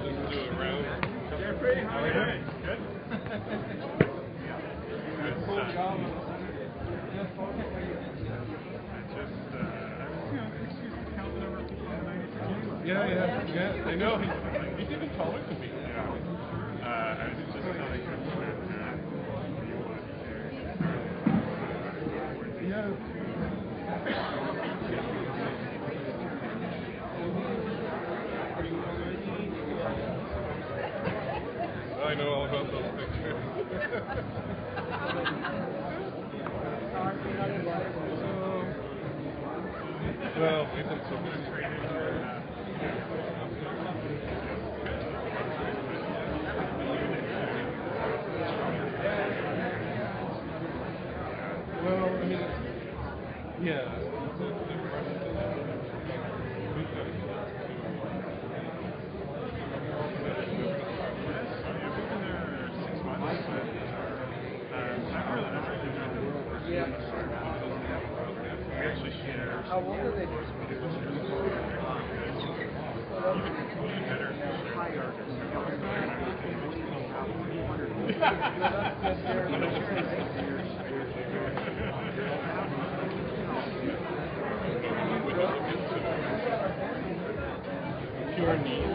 just do a round. Jeffrey, how are you doing? Good. Yeah. I know. He's even taller than me. I was just telling him I know all about those pictures. Well, we've been so busy. Well, I mean, yeah. How old are they? Pure need.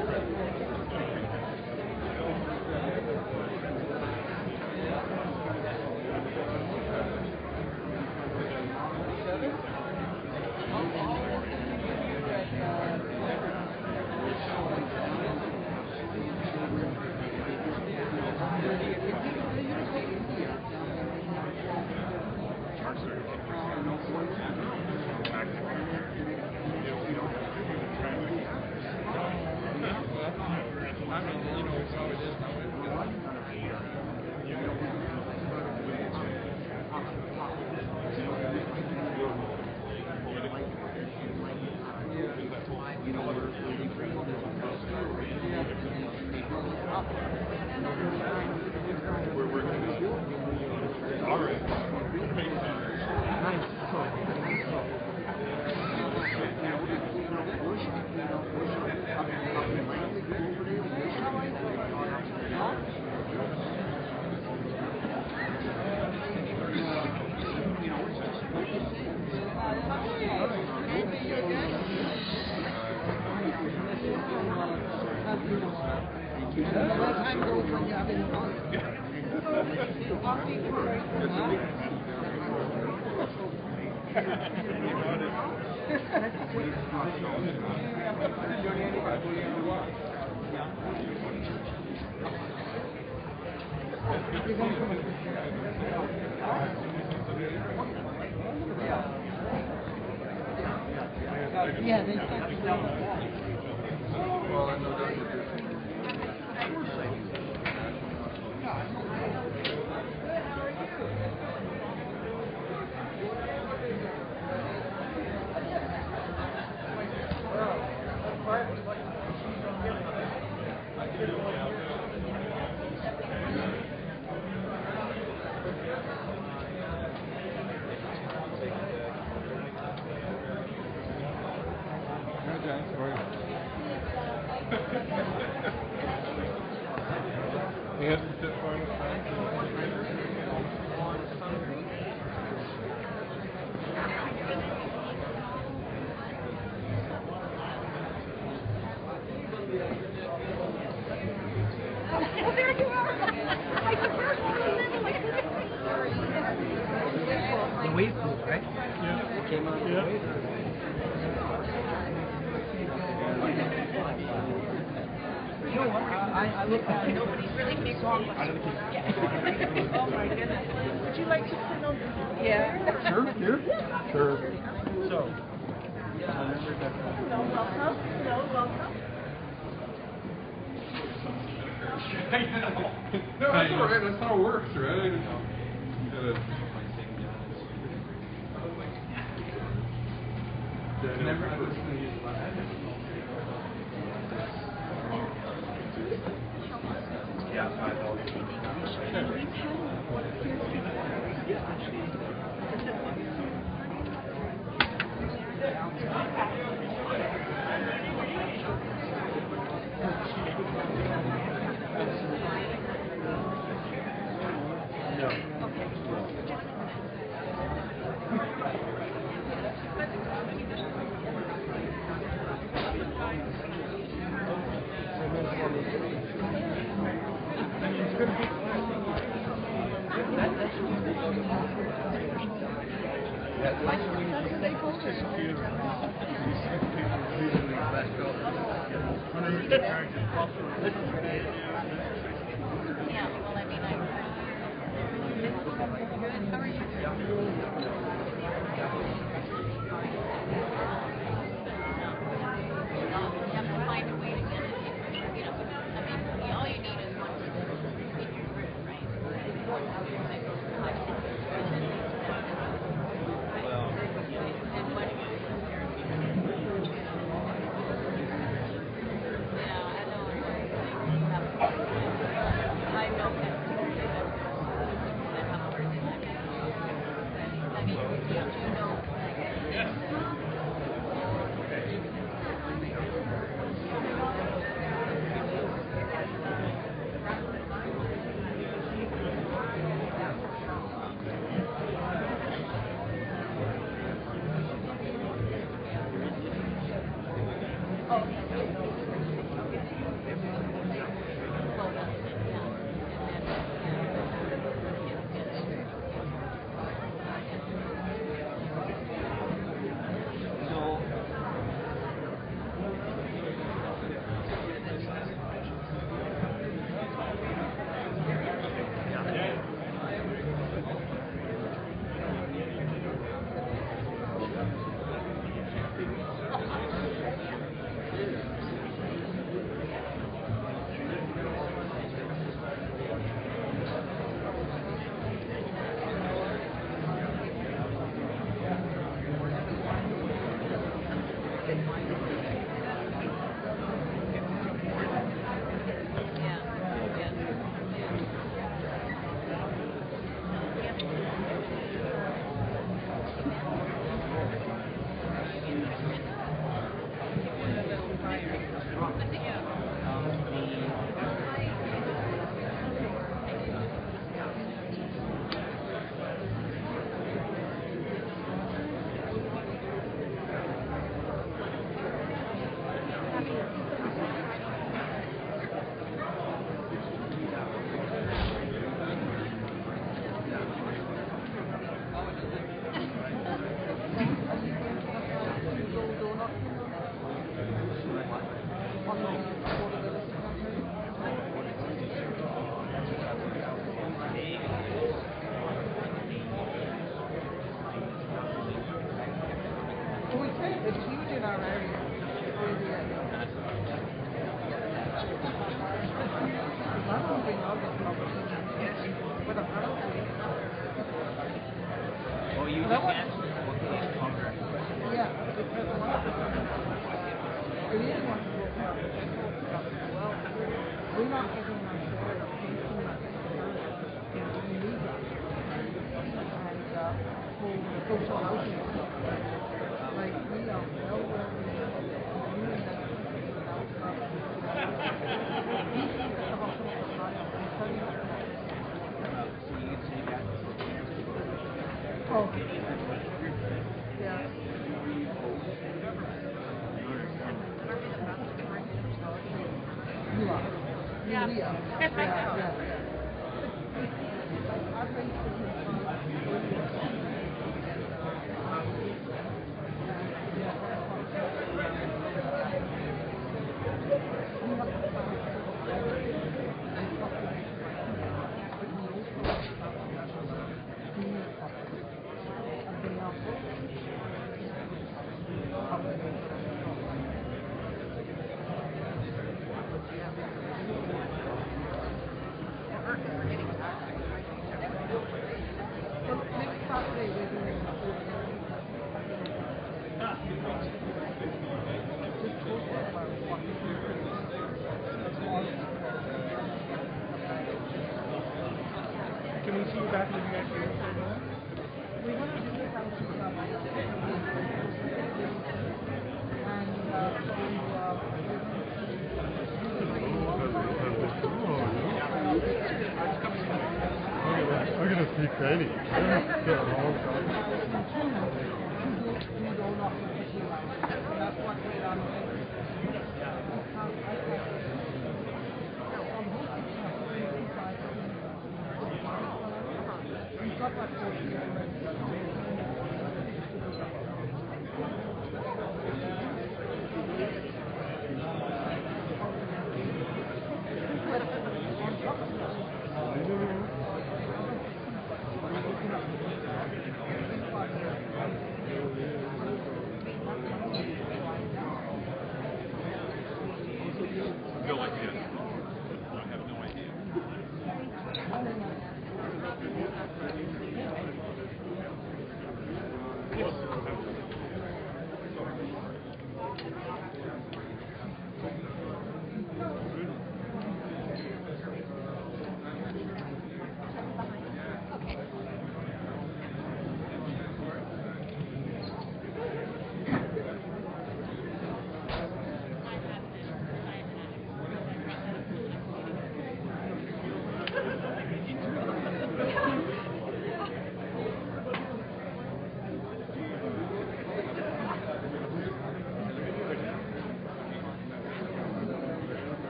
Yeah, they Nobody's really big on it. Oh my goodness. Would you like to sit on this? Yeah. Sure. So, welcome. No, that's all right. That's how it works, right? Yeah, well, I mean, good. How are you? You have to find a way to get it. You know, I mean, all you need is one person in your group, right? And when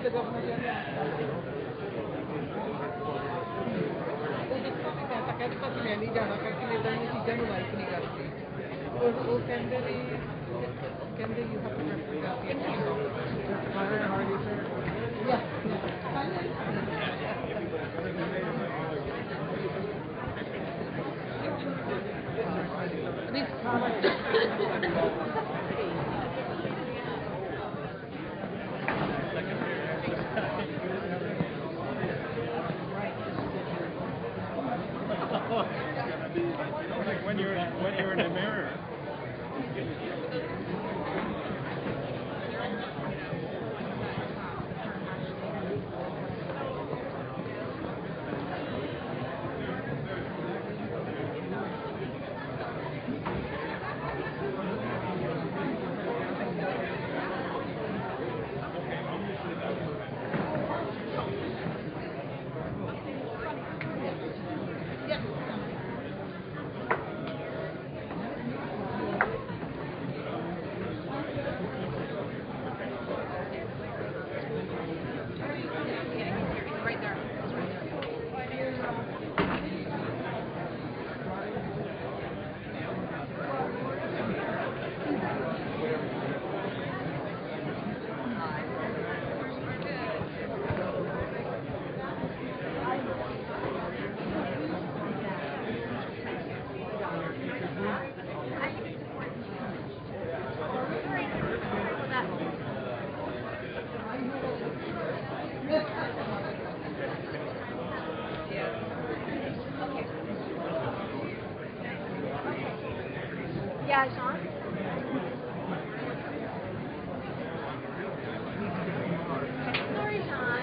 the governor general. ਕਹਿੰਦੇ ਬਸ ਮੈਂ ਨਹੀਂ ਜਾਣਾ ਕਰਕੇ ਇਦਾਂ ਦੀਆਂ ਚੀਜ਼ਾਂ ਨੂੰ like ਨਹੀਂ ਕਰਦੀ ਉਹ ਕਹਿੰਦੇ ਨੇ ਕਹਿੰਦੇ you have to when you're in the mirror. Yeah, Sean? Sorry, Sean.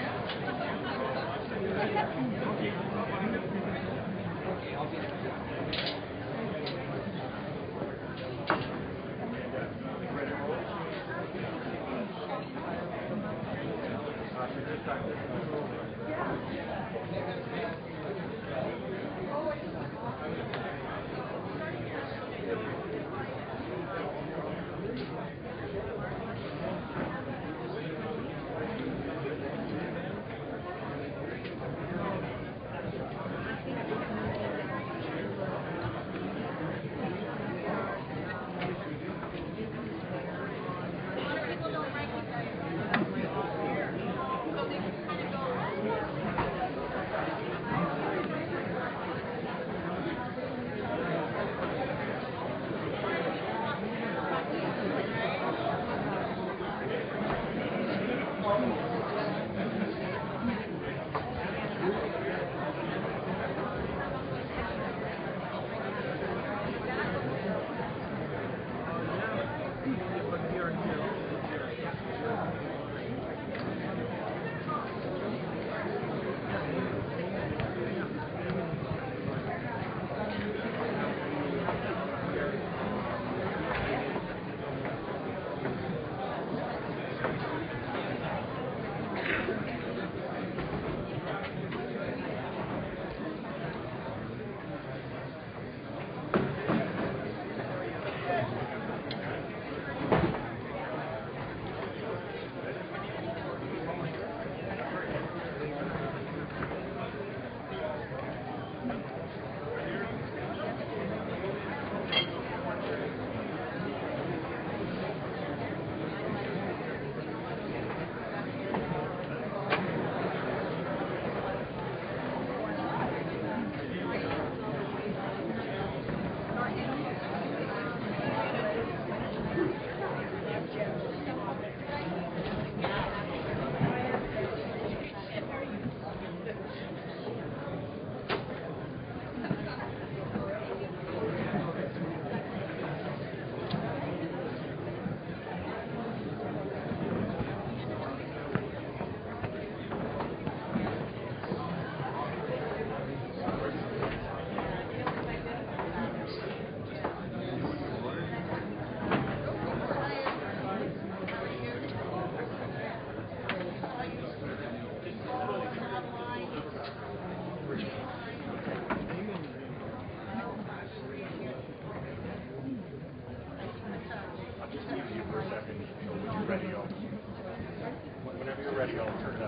Whenever you're ready, I'll turn it.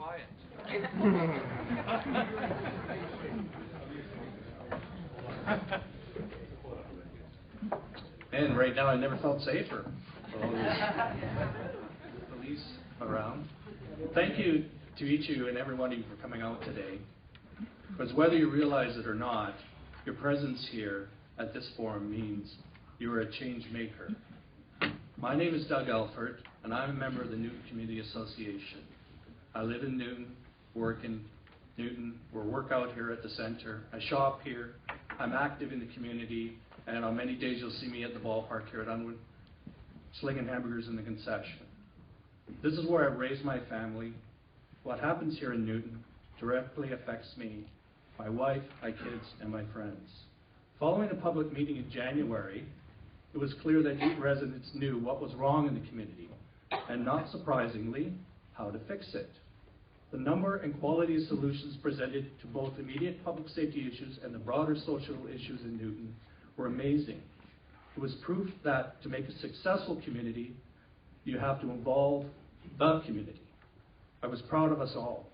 quiet. And right now I never felt safer with all these police around. Thank you to each of you and every one of you for coming out today. Because whether you realize it or not, your presence here at this forum means you are a change maker. My name is Doug Elford, and I'm a member of the Newton Community Association. I live in Newton, work in Newton, we work out here at the center. I shop here, I'm active in the community, and on many days you'll see me at the ballpark here at Unwood, slinging hamburgers in the concession. This is where I've raised my family. What happens here in Newton directly affects me, my wife, my kids, and my friends. Following a public meeting in January, it was clear that Newton residents knew what was wrong in the community, and not surprisingly, how to fix it. The number and quality of solutions presented to both immediate public safety issues and the broader social issues in Newton were amazing. It was proof that to make a successful community, you have to involve the community. I was proud of us all.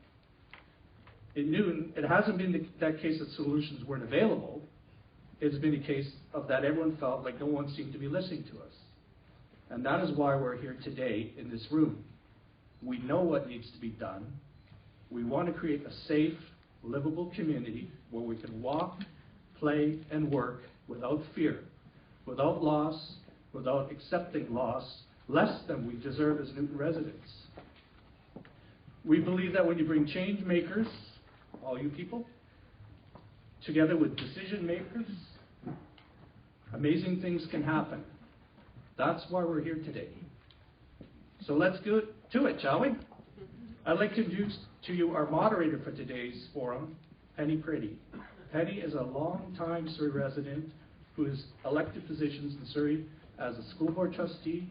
In Newton, it hasn't been that case that solutions weren't available. It's been a case of that everyone felt like no one seemed to be listening to us. And that is why we're here today in this room. We know what needs to be done. We want to create a safe, livable community where we can walk, play, and work without fear, without loss, without accepting loss, less than we deserve as Newton residents. We believe that when you bring change makers, all you people, together with decision makers, amazing things can happen. That's why we're here today. So let's go to it, shall we? I'd like to introduce to you our moderator for today's forum, Penny Pretty. Penny is a long-time Surrey resident who has elected positions in Surrey as a school board trustee,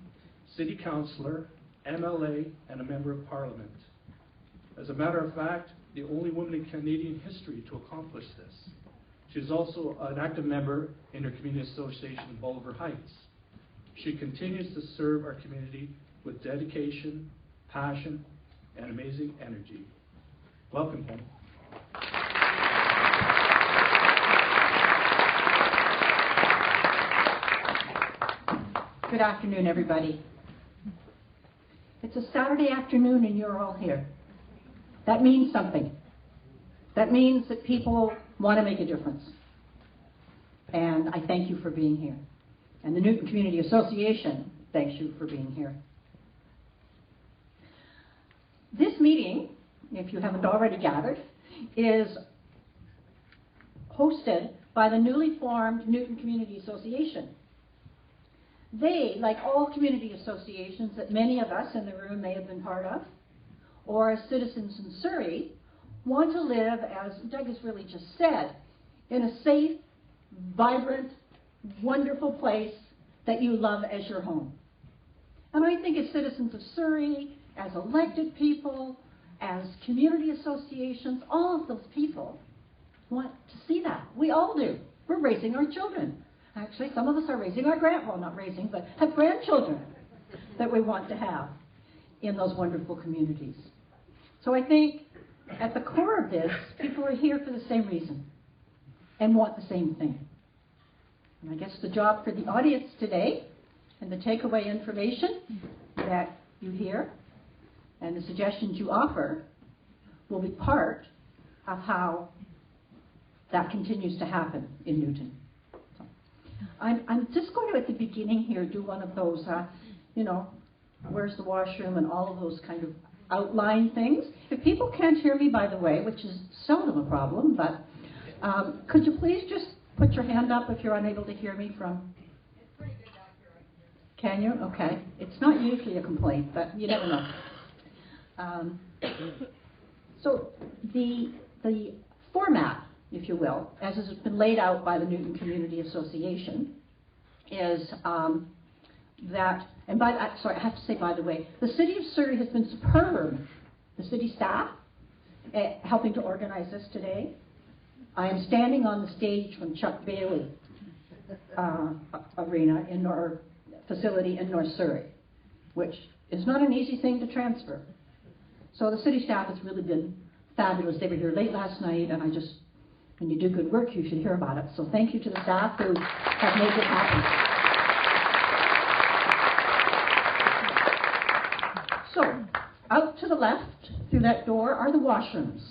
city councillor, MLA, and a member of parliament. As a matter of fact, the only woman in Canadian history to accomplish this. She is also an active member in her community association in Bolivar Heights. She continues to serve our community with dedication, passion, and amazing energy. Welcome, Penny. Good afternoon, everybody. It's a Saturday afternoon and you're all here. That means something. That means that people want to make a difference. And I thank you for being here. And the Newton Community Association thanks you for being here. This meeting, if you haven't already gathered, is hosted by the newly formed Newton Community Association. They, like all community associations that many of us in the room may have been part of, or as citizens in Surrey, want to live, as Doug has really just said, in a safe, vibrant, wonderful place that you love as your home. And I think as citizens of Surrey, as elected people, as community associations, all of those people want to see that. We all do. We're raising our children. Actually, some of us are raising our not raising, but have grandchildren that we want to have in those wonderful communities. So I think at the core of this, people are here for the same reason and want the same thing. And I guess the job for the audience today and the takeaway information that you hear and the suggestions you offer will be part of how that continues to happen in Newton. So, I'm just going to, at the beginning here, do one of those, where's the washroom and all of those kind of outline things. If people can't hear me, by the way, which is seldom a problem, but could you please just put your hand up if you're unable to hear me from? It's pretty good back here. Can you? Okay. It's not usually a complaint, but you never know. So the format, if you will, as has been laid out by the Newton Community Association, is that, and by that, sorry, I have to say, by the way, the City of Surrey has been superb. The city staff helping to organize this today. I am standing on the stage from Chuck Bailey Arena in our facility in North Surrey, which is not an easy thing to transfer. So the city staff has really been fabulous. They were here late last night, and when you do good work, you should hear about it. So thank you to the staff who have made it happen. So, out to the left, through that door, are the washrooms,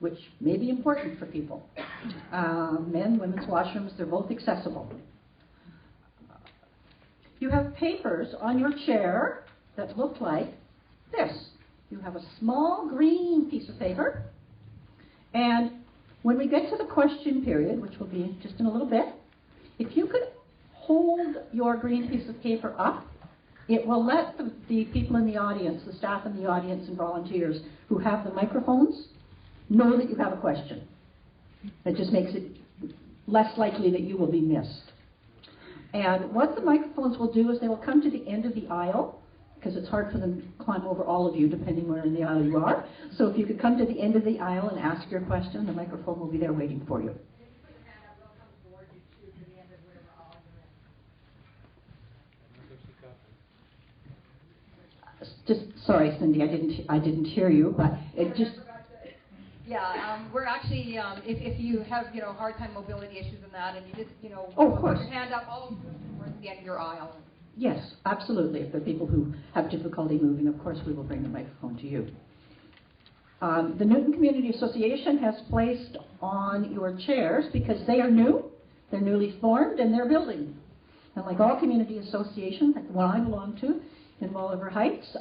which may be important for people. Men, women's washrooms, they're both accessible. You have papers on your chair that look like this. You have a small green piece of paper, and when we get to the question period, which will be just in a little bit, if you could hold your green piece of paper up, it will let the people in the audience, the staff in the audience and volunteers who have the microphones, know that you have a question. It just makes it less likely that you will be missed. And what the microphones will do is they will come to the end of the aisle, because it's hard for them to climb over all of you depending where in the aisle you are. So if you could come to the end of the aisle and ask your question, the microphone will be there waiting for you. Just, sorry, Cindy, I didn't hear you, but it just... Yeah, we're actually, if you have, hard time mobility issues and that, and you just, oh, of course. Put your hand up all towards the end of your aisle. Yes, absolutely. If there are people who have difficulty moving, of course we will bring the microphone to you. The Newton Community Association has placed on your chairs, because they are new, they're newly formed, and they're building. And like all community associations, like the one I belong to, in Bolivar Heights,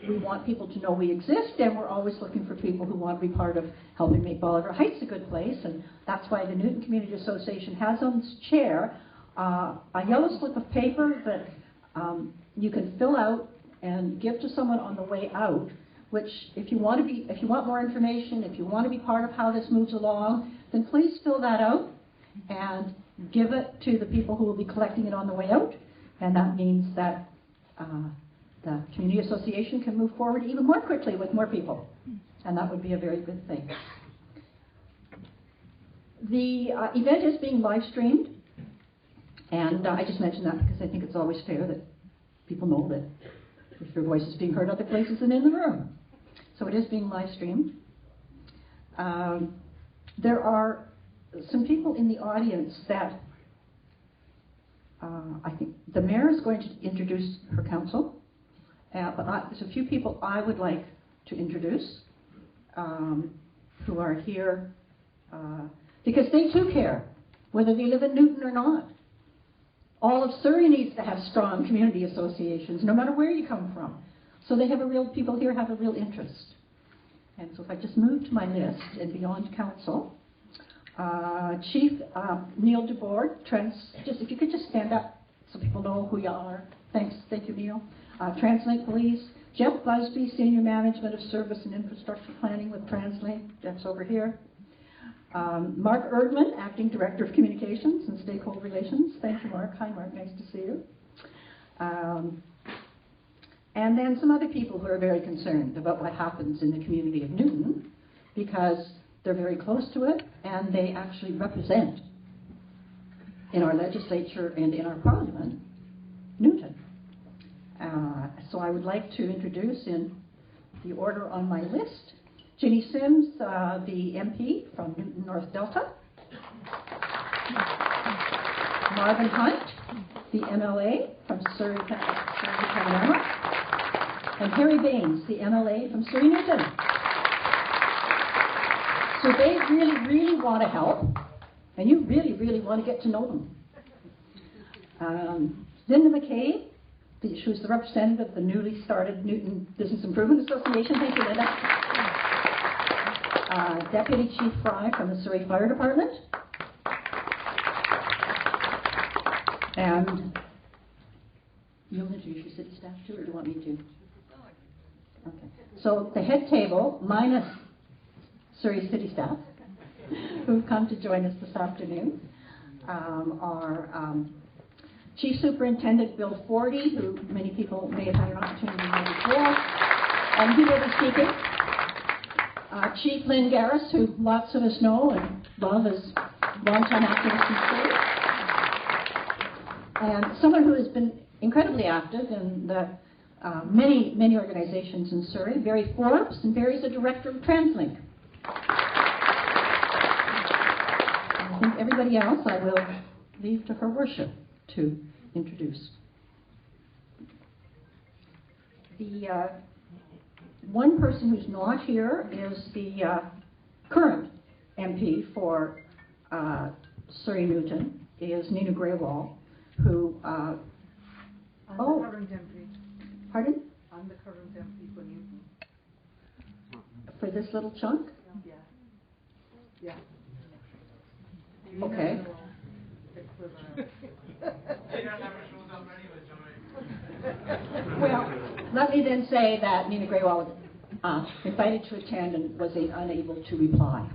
we want people to know we exist, and we're always looking for people who want to be part of helping make Bolivar Heights a good place, and that's why the Newton Community Association has on its chair a yellow slip of paper that you can fill out and give to someone on the way out, which if you want more information, if you want to be part of how this moves along, then please fill that out and give it to the people who will be collecting it on the way out, and that means that the community association can move forward even more quickly with more people, and that would be a very good thing. The event is being live streamed, and I just mentioned that because I think it's always fair that people know that if your voice is being heard other places than in the room. So it is being live streamed. There are some people in the audience that I think the mayor is going to introduce her council, but there's a few people I would like to introduce who are here because they too care, whether they live in Newton or not. All of Surrey needs to have strong community associations, no matter where you come from. So they have people here have a real interest. And so if I just move to my list and beyond council, Chief Neil DeBoard, just if you could just stand up so people know who you are. Thank you, Neil. Translink Police, Jeff Busby, Senior Management of Service and Infrastructure Planning with Translink. Jeff's over here. Mark Erdman, Acting Director of Communications and Stakeholder Relations. Thank you, Mark. Hi, Mark. Nice to see you. And then some other people who are very concerned about what happens in the community of Newton, because they're very close to it, and they actually represent, in our legislature and in our parliament, Newton. So I would like to introduce, in the order on my list, Jinny Sims, the MP from Newton North Delta, Marvin Hunt, the MLA from Surrey Panorama, and Harry Bains, the MLA from Surrey Newton. So they really, really want to help, and you really, really want to get to know them. Linda McCabe, she was the representative of the newly started Newton Business Improvement Association. Thank you, Linda. Deputy Chief Fry from the Surrey Fire Department. And you'll introduce your city staff too, or do you want me to? Okay. So the head table, minus Surrey city staff, who've come to join us this afternoon, are Chief Superintendent Bill Forty, who many people may have had an opportunity to know before, and he will be speaking. Chief Lynn Garris, who lots of us know and love as longtime activist in Surrey, and someone who has been incredibly active in the many organizations in Surrey. Barry Forbes, and Barry's the director of Translink. I think everybody else I will leave to her worship to introduce. The one person who's not here is the current MP for Surrey Newton, is Nina Greywall, who I'm the current MP. Pardon? I'm the current MP for Newton. For this little chunk? Yeah. Yeah. Okay. Well, let me then say that Nina Greywall was invited to attend and was unable to reply.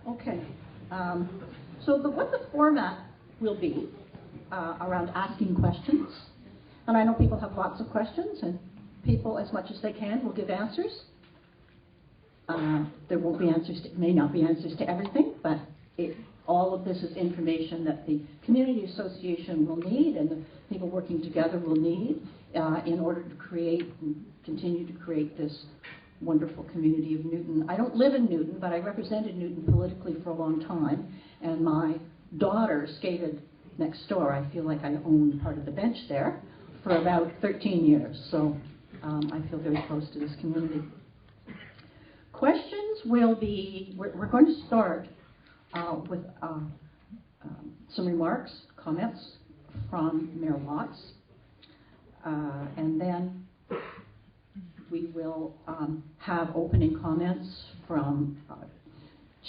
Okay. So what the format will be around asking questions, and I know people have lots of questions, and people, as much as they can, will give answers. There won't be answers, may not be answers to everything, but all of this is information that the community association will need and the people working together will need in order to create and continue to create this wonderful community of Newton. I don't live in Newton, but I represented Newton politically for a long time, and my daughter skated next door. I feel like I own part of the bench there for about 13 years, so I feel very close to this community. Questions will be, we're going to start with some remarks, comments from Mayor Watts, and then we will have opening comments from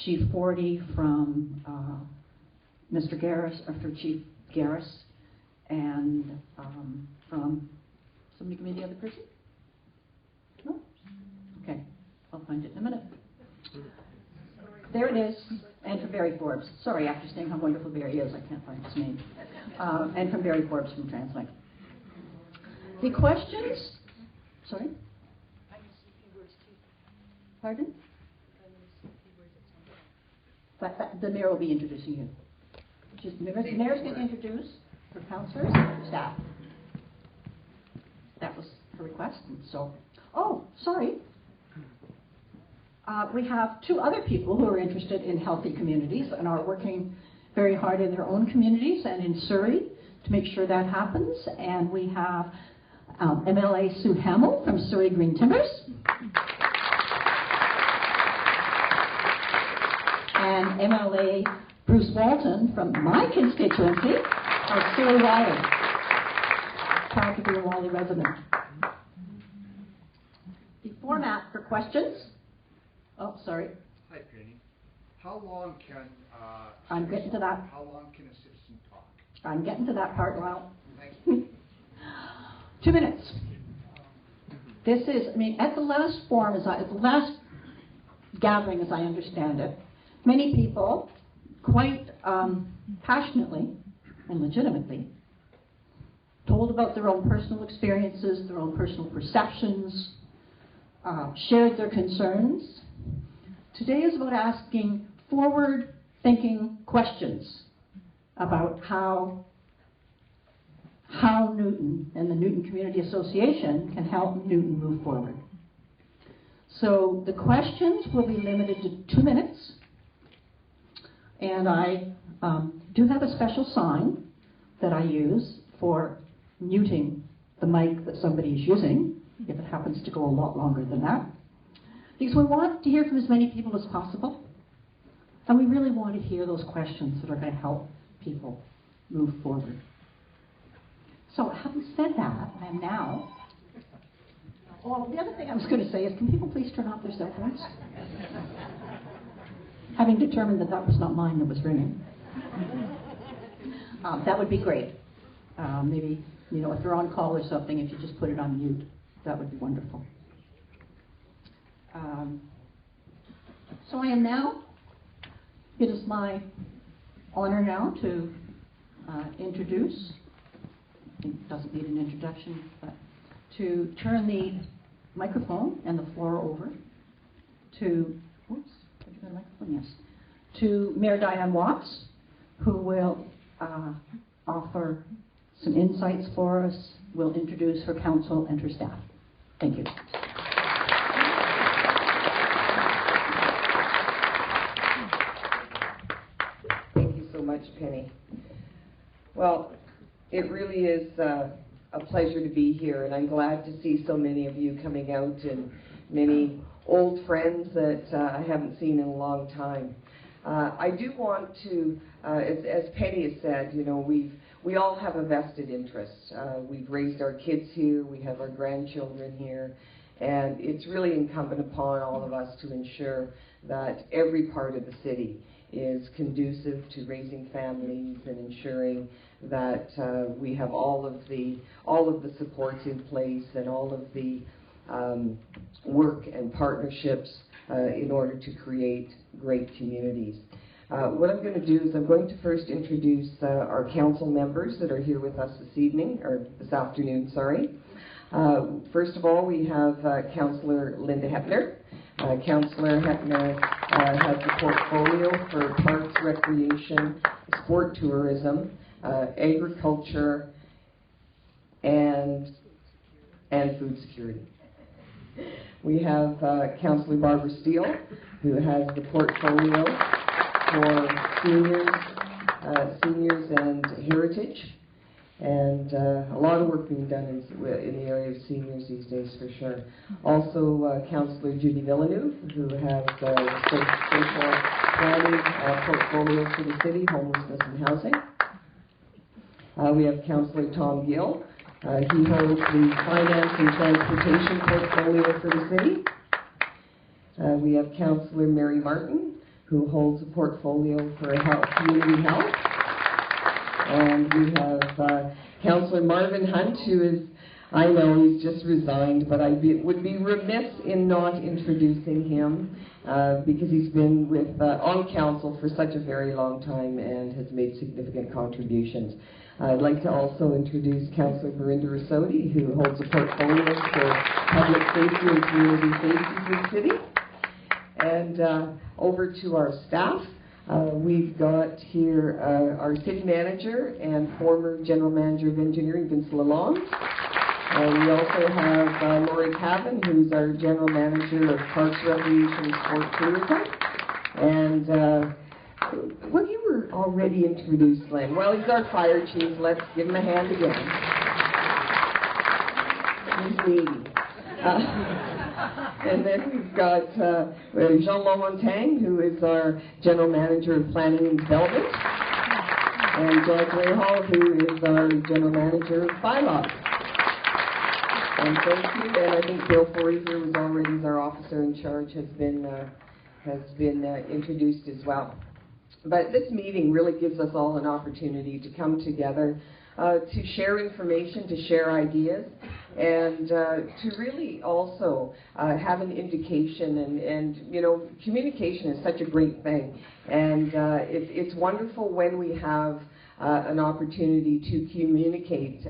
Chief Forty, from Mr. Garris, or from Chief Garris, and from somebody, give me the other person? No? Okay, I'll find it in a minute. There it is, and from Barry Forbes. Sorry, after saying how wonderful Barry is, I can't find his name. And from Barry Forbes from Translink. The questions, sorry? Pardon? But the mayor will be introducing you. The mayor's going to introduce her councillors and staff. That was her request, and so, oh, sorry. We have two other people who are interested in healthy communities and are working very hard in their own communities and in Surrey to make sure that happens. And we have MLA Sue Hamill from Surrey Green Timbers. And MLA Bruce Walton from my constituency of Surrey Wylie. Proud to be a Wylie resident. The format for questions. Oh, sorry. Hi, Penny. How long can I'm getting to that. How long can a citizen talk? I'm getting to that part. Well, Thank you. 2 minutes. This is, I mean, at the last forum, at the last gathering, as I understand it, many people, quite passionately and legitimately, told about their own personal experiences, their own personal perceptions, shared their concerns. Today is about asking forward-thinking questions about how Newton and the Newton Community Association can help Newton move forward. So the questions will be limited to 2 minutes, and I do have a special sign that I use for muting the mic that somebody is using, if it happens to go a lot longer than that. Because we want to hear from as many people as possible. And we really want to hear those questions that are going to help people move forward. So having said that, I am now... Well, the other thing I was going to say is, can people please turn off their cell phones? Having determined that that was not mine that was ringing. That would be great. Maybe, you know, if you're on call or something, if you just put it on mute, that would be wonderful. So I am now, it is my honor now to introduce, it doesn't need an introduction, but to turn the microphone and the floor over to, oops, did you go to the microphone? Yes. To Mayor Dianne Watts, who will offer some insights for us, will introduce her council and her staff. Thank you. Thank you so much, Penny. Well, it really is a pleasure to be here, and I'm glad to see so many of you coming out and many old friends that I haven't seen in a long time. I do want to, as Penny has said, you know, we all have a vested interest. We've raised our kids here, we have our grandchildren here, and it's really incumbent upon all of us to ensure that every part of the city is conducive to raising families and ensuring that we have all of the supports in place and all of the work and partnerships in order to create great communities. What I'm going to do is I'm going to first introduce our council members that are here with us this evening, or this afternoon, sorry. First of all, we have Councillor Linda Hepner. Councillor Hepner has the portfolio for parks, recreation, sport tourism, agriculture, and food security. We have Councillor Barbara Steele, who has the portfolio for seniors and heritage, and a lot of work being done in the area of seniors these days for sure. Also Councillor Judy Villeneuve, who has the social planning portfolio for the city, homelessness and housing. We have Councillor Tom Gill. He holds the finance and transportation portfolio for the city. We have Councillor Mary Martin, who holds a portfolio for health, community health. And we have Councillor Marvin Hunt, who is, I know he's just resigned, but I would be remiss in not introducing him because he's been on council for such a very long time and has made significant contributions. I'd like to also introduce Councillor Verinda Rasodi, who holds a portfolio for public safety and community safety for the city. And over to our staff, we've got here our city manager and former general manager of engineering, Vince Lalonde. We also have Lori Cavan, who's our general manager of parks, recreation, and sport tourism. And well, you were already introduced, Len. Well, he's our fire chief. Let's give him a hand again. He's needy. And then we've got Jean Lamontagne, who is our general manager of planning and development, and Jack Rahal, who is our general manager of bylaws. And thank you. And I think Bill Forrester was already our officer in charge, has been introduced as well. But this meeting really gives us all an opportunity to come together, to share information, to share ideas, and to really also have an indication. And you know, communication is such a great thing, and it's wonderful when we have an opportunity to communicate,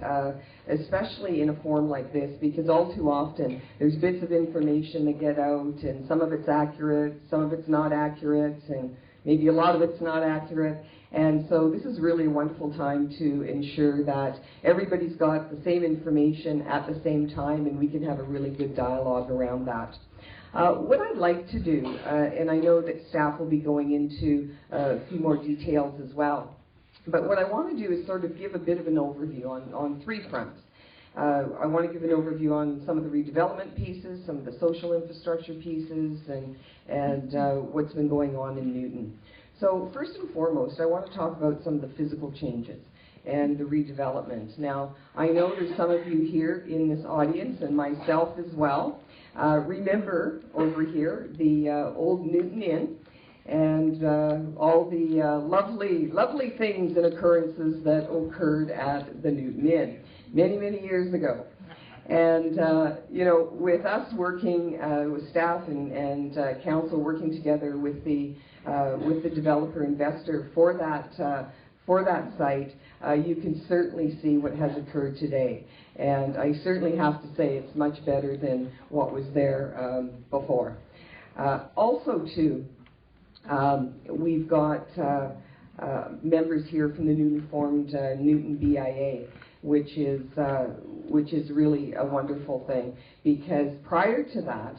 especially in a forum like this, because all too often there's bits of information that get out, and some of it's accurate, some of it's not accurate, and maybe a lot of it's not accurate. And so this is really a wonderful time to ensure that everybody's got the same information at the same time, and we can have a really good dialogue around that. What I'd like to do, and I know that staff will be going into a few more details as well, but what I want to do is sort of give a bit of an overview on three fronts. I want to give an overview on some of the redevelopment pieces, some of the social infrastructure pieces, and what's been going on in Newton. So first and foremost, I want to talk about some of the physical changes and the redevelopment. Now, I know there's some of you here in this audience, and myself as well. Remember over here the old Newton Inn, and all the lovely things and occurrences that occurred at the Newton Inn many years ago. And you know, with us working with staff and council working together with the developer investor for that site, you can certainly see what has occurred today. And I certainly have to say it's much better than what was there before. Also too, we've got members here from the newly formed Newton BIA. which is really a wonderful thing, because prior to that,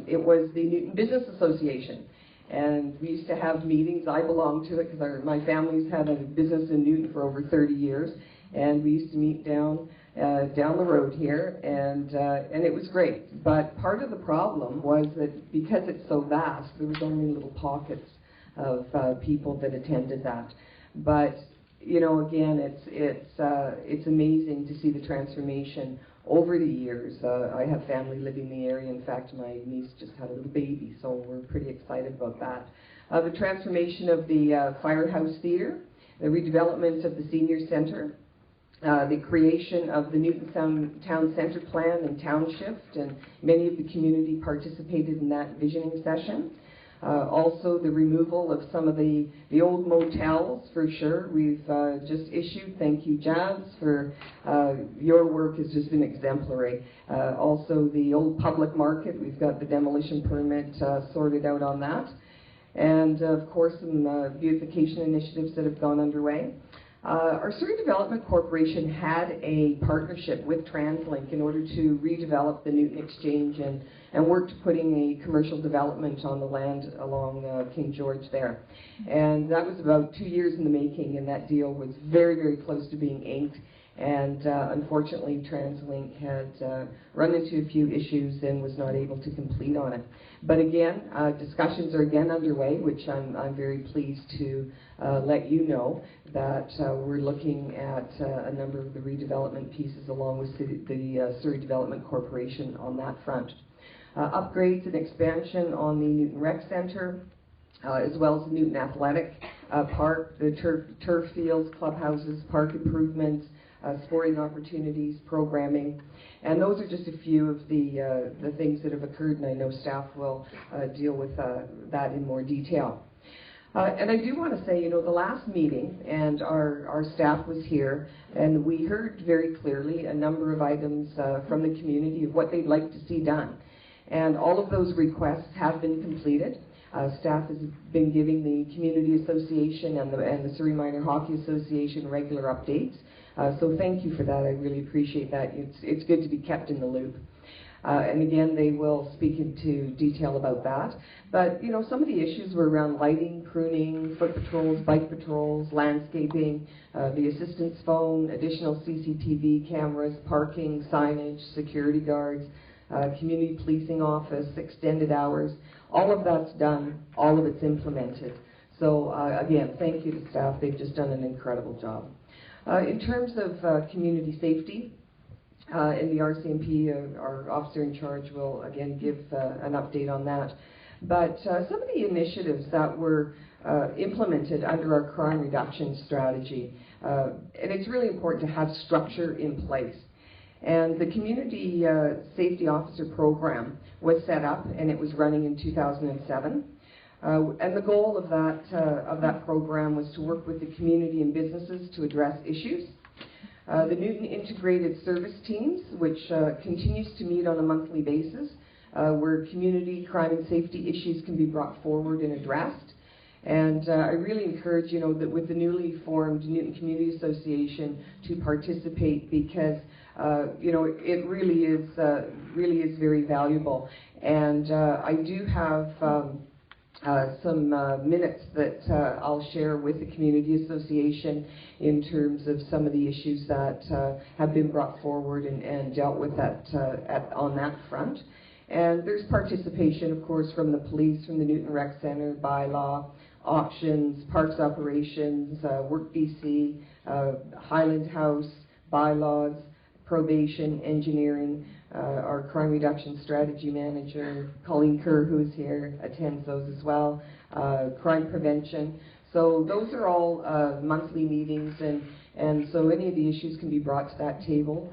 it was the Newton Business Association. And we used to have meetings. I belonged to it because my family's had a business in Newton for over 30 years. And we used to meet down the road here, and it was great. But part of the problem was that because it's so vast, there was only little pockets of people that attended that. But you know, again, it's amazing to see the transformation over the years. I have family living in the area. In fact, my niece just had a little baby, so we're pretty excited about that. The transformation of the Firehouse Theatre, the redevelopment of the Senior Centre, the creation of the Newton Town Centre Plan and Town Shift, and many of the community participated in that visioning session. Also the removal of some of the old motels, for sure. We've just issued, thank you Jazz, for your work has just been exemplary. Also the old public market, we've got the demolition permit sorted out on that. And of course some beautification initiatives that have gone underway. Our Surrey Development Corporation had a partnership with Translink in order to redevelop the Newton Exchange and work to putting a commercial development on the land along King George there. And that was about 2 years in the making, and that deal was very, very close to being inked. And unfortunately, Translink had run into a few issues and was not able to complete on it. But again, discussions are again underway, which I'm very pleased to let you know that we're looking at a number of the redevelopment pieces along with the Surrey Development Corporation on that front. Upgrades and expansion on the Newton Rec Centre, as well as the Newton Athletic Park, the turf fields, clubhouses, park improvements, sporting opportunities, programming. And those are just a few of the things that have occurred, and I know staff will deal with that in more detail. And I do want to say, you know, the last meeting, and our staff was here, and we heard very clearly a number of items from the community of what they'd like to see done. And all of those requests have been completed. Staff has been giving the Community Association and the Surrey Minor Hockey Association regular updates. So thank you for that. I really appreciate that. It's good to be kept in the loop. And again, they will speak into detail about that. But, you know, some of the issues were around lighting, pruning, foot patrols, bike patrols, landscaping, the assistance phone, additional CCTV cameras, parking, signage, security guards, community policing office, extended hours. All of that's done. All of it's implemented. So, again, thank you to staff. They've just done an incredible job. In terms of community safety, in the RCMP, our officer in charge will again give an update on that. But some of the initiatives that were implemented under our crime reduction strategy, and it's really important to have structure in place. And the Community Safety Officer Program was set up, and it was running in 2007. And the goal of that program was to work with the community and businesses to address issues. The Newton Integrated Service Teams, which continues to meet on a monthly basis, where community crime and safety issues can be brought forward and addressed. And I really encourage, you know, that with the newly formed Newton Community Association to participate, because you know, it really is very valuable. And I do have some minutes that I'll share with the Community Association in terms of some of the issues that have been brought forward and dealt with on that front. And there's participation, of course, from the police, from the Newton Rec Centre, bylaw, auctions, parks operations, Work BC, Highland House, bylaws, probation, engineering. Our crime reduction strategy manager, Colleen Kerr, who's here, attends those as well. Crime prevention. So those are all monthly meetings, and so any of the issues can be brought to that table,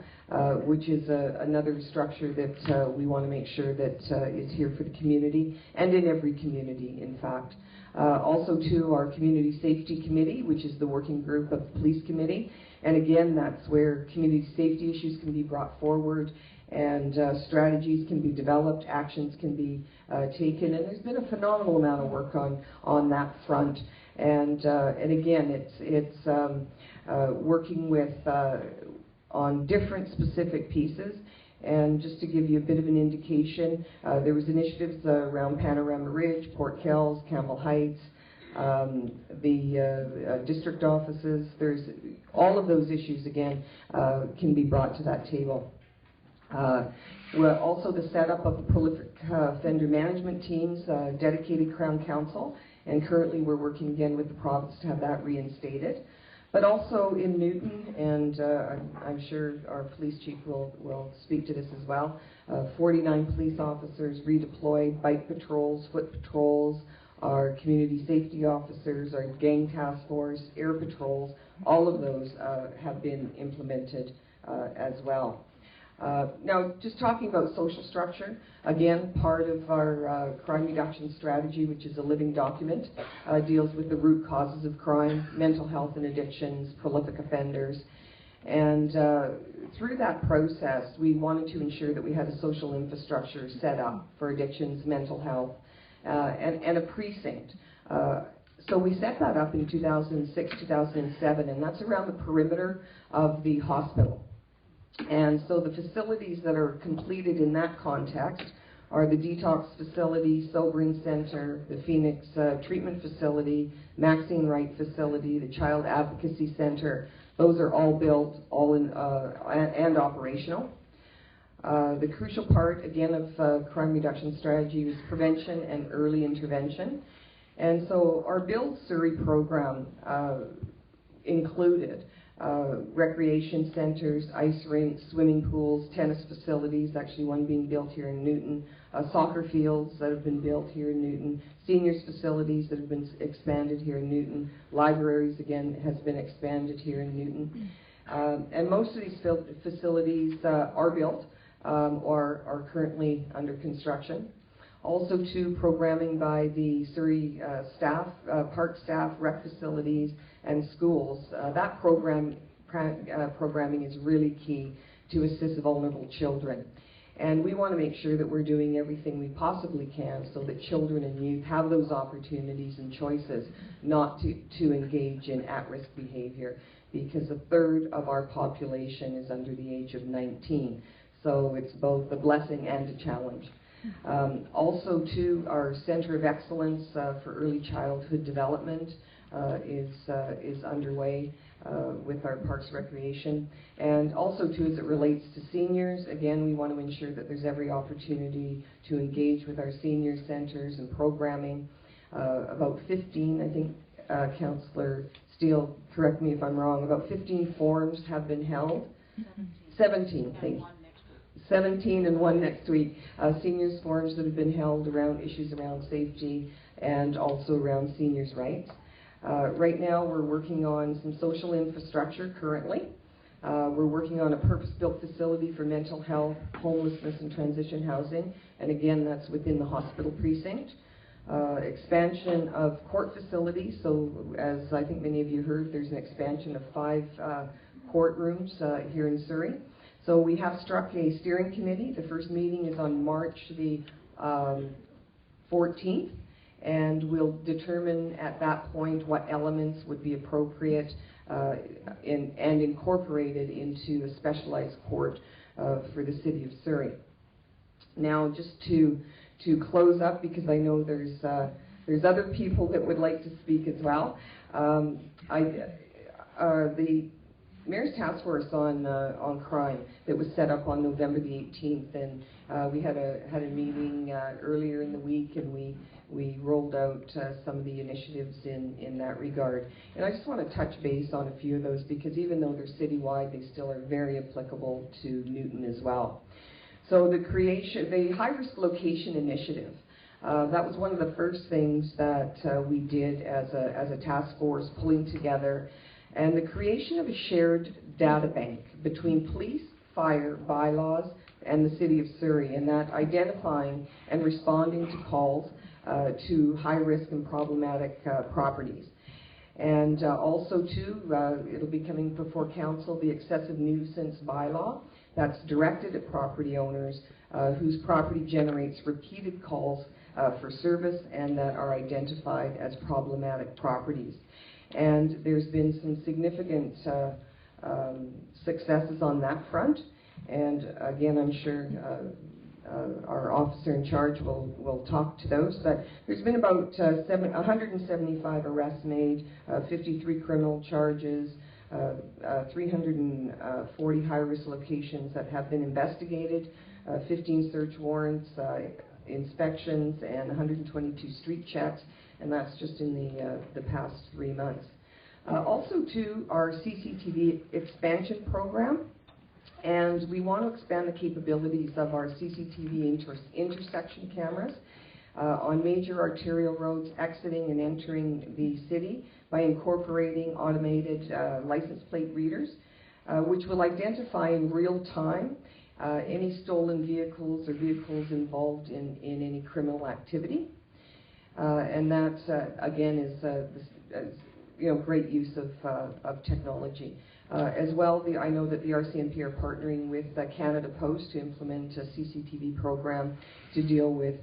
which is another structure that we want to make sure that is here for the community, and in every community, in fact. Also, too, our Community Safety Committee, which is the working group of the Police Committee, and again, that's where community safety issues can be brought forward, and strategies can be developed, actions can be taken, and there's been a phenomenal amount of work on that front. And again, it's working with on different specific pieces. And just to give you a bit of an indication, there was initiatives around Panorama Ridge, Port Kells, Campbell Heights, the district offices. There's all of those issues, again, can be brought to that table. Well, also the setup of the prolific offender management teams, dedicated Crown Council, and currently we're working again with the province to have that reinstated. But also in Newton, and I'm sure our police chief will speak to this as well, 49 police officers redeployed, bike patrols, foot patrols, our community safety officers, our gang task force, air patrols, all of those have been implemented as well. Now, just talking about social structure, again, part of our crime reduction strategy, which is a living document, deals with the root causes of crime, mental health and addictions, prolific offenders. And through that process, we wanted to ensure that we had a social infrastructure set up for addictions, mental health, and a precinct. So we set that up in 2006, 2007, and that's around the perimeter of the hospital. And so the facilities that are completed in that context are the detox facility, sobering center, the Phoenix treatment facility, Maxine Wright facility, the child advocacy center. Those are all built, all in and operational. The crucial part, again, of crime reduction strategy is prevention and early intervention. And so our Build Surrey program included recreation centers, ice rinks, swimming pools, tennis facilities, actually one being built here in Newton, soccer fields that have been built here in Newton, seniors facilities that have been expanded here in Newton, libraries, again, has been expanded here in Newton. And most of these facilities are built or are currently under construction. Also, too, programming by the Surrey staff, park staff, rec facilities, and schools. That programming is really key to assist vulnerable children. And we want to make sure that we're doing everything we possibly can so that children and youth have those opportunities and choices not to engage in at-risk behavior, because a third of our population is under the age of 19. So it's both a blessing and a challenge. Also, too, our Center of Excellence for Early Childhood Development is underway with our Parks Recreation. And also, too, as it relates to seniors, again, we want to ensure that there's every opportunity to engage with our senior centers and programming. About 15, I think, Councillor Steele, correct me if I'm wrong, about 15 forums have been held. 17, thank you. 17 and one next week. Seniors forums that have been held around issues around safety and also around seniors' rights. Right now we're working on some social infrastructure currently. We're working on a purpose-built facility for mental health, homelessness and transition housing, and again that's within the hospital precinct. Expansion of court facilities, so as I think many of you heard, there's an expansion of 5 courtrooms here in Surrey. So we have struck a steering committee. The first meeting is on March the 14th, and we'll determine at that point what elements would be appropriate and incorporated into a specialized court for the city of Surrey. Now, just to close up, because I know there's other people that would like to speak as well. The Mayor's Task Force on crime that was set up on November the 18th, and we had a meeting earlier in the week, and we rolled out some of the initiatives in that regard. And I just want to touch base on a few of those, because even though they're citywide, they still are very applicable to Newton as well. So the high-risk location initiative, that was one of the first things that we did as a task force, pulling together, and the creation of a shared data bank between police, fire, bylaws, and the city of Surrey, and that identifying and responding to calls to high-risk and problematic properties. And also, too, it'll be coming before council, the excessive nuisance bylaw that's directed at property owners whose property generates repeated calls for service and that are identified as problematic properties. And there's been some significant successes on that front. And again, I'm sure our officer in charge will talk to those. But there's been about 175 arrests made, 53 criminal charges, 340 high-risk locations that have been investigated, 15 search warrants, inspections, and 122 street checks, and that's just in the past 3 months. Also, too, our CCTV expansion program, and we want to expand the capabilities of our CCTV intersection cameras on major arterial roads exiting and entering the city by incorporating automated license plate readers, which will identify in real time any stolen vehicles or vehicles involved in any criminal activity. And that, again, is great use of technology. As well, I know that the RCMP are partnering with Canada Post to implement a CCTV program to deal with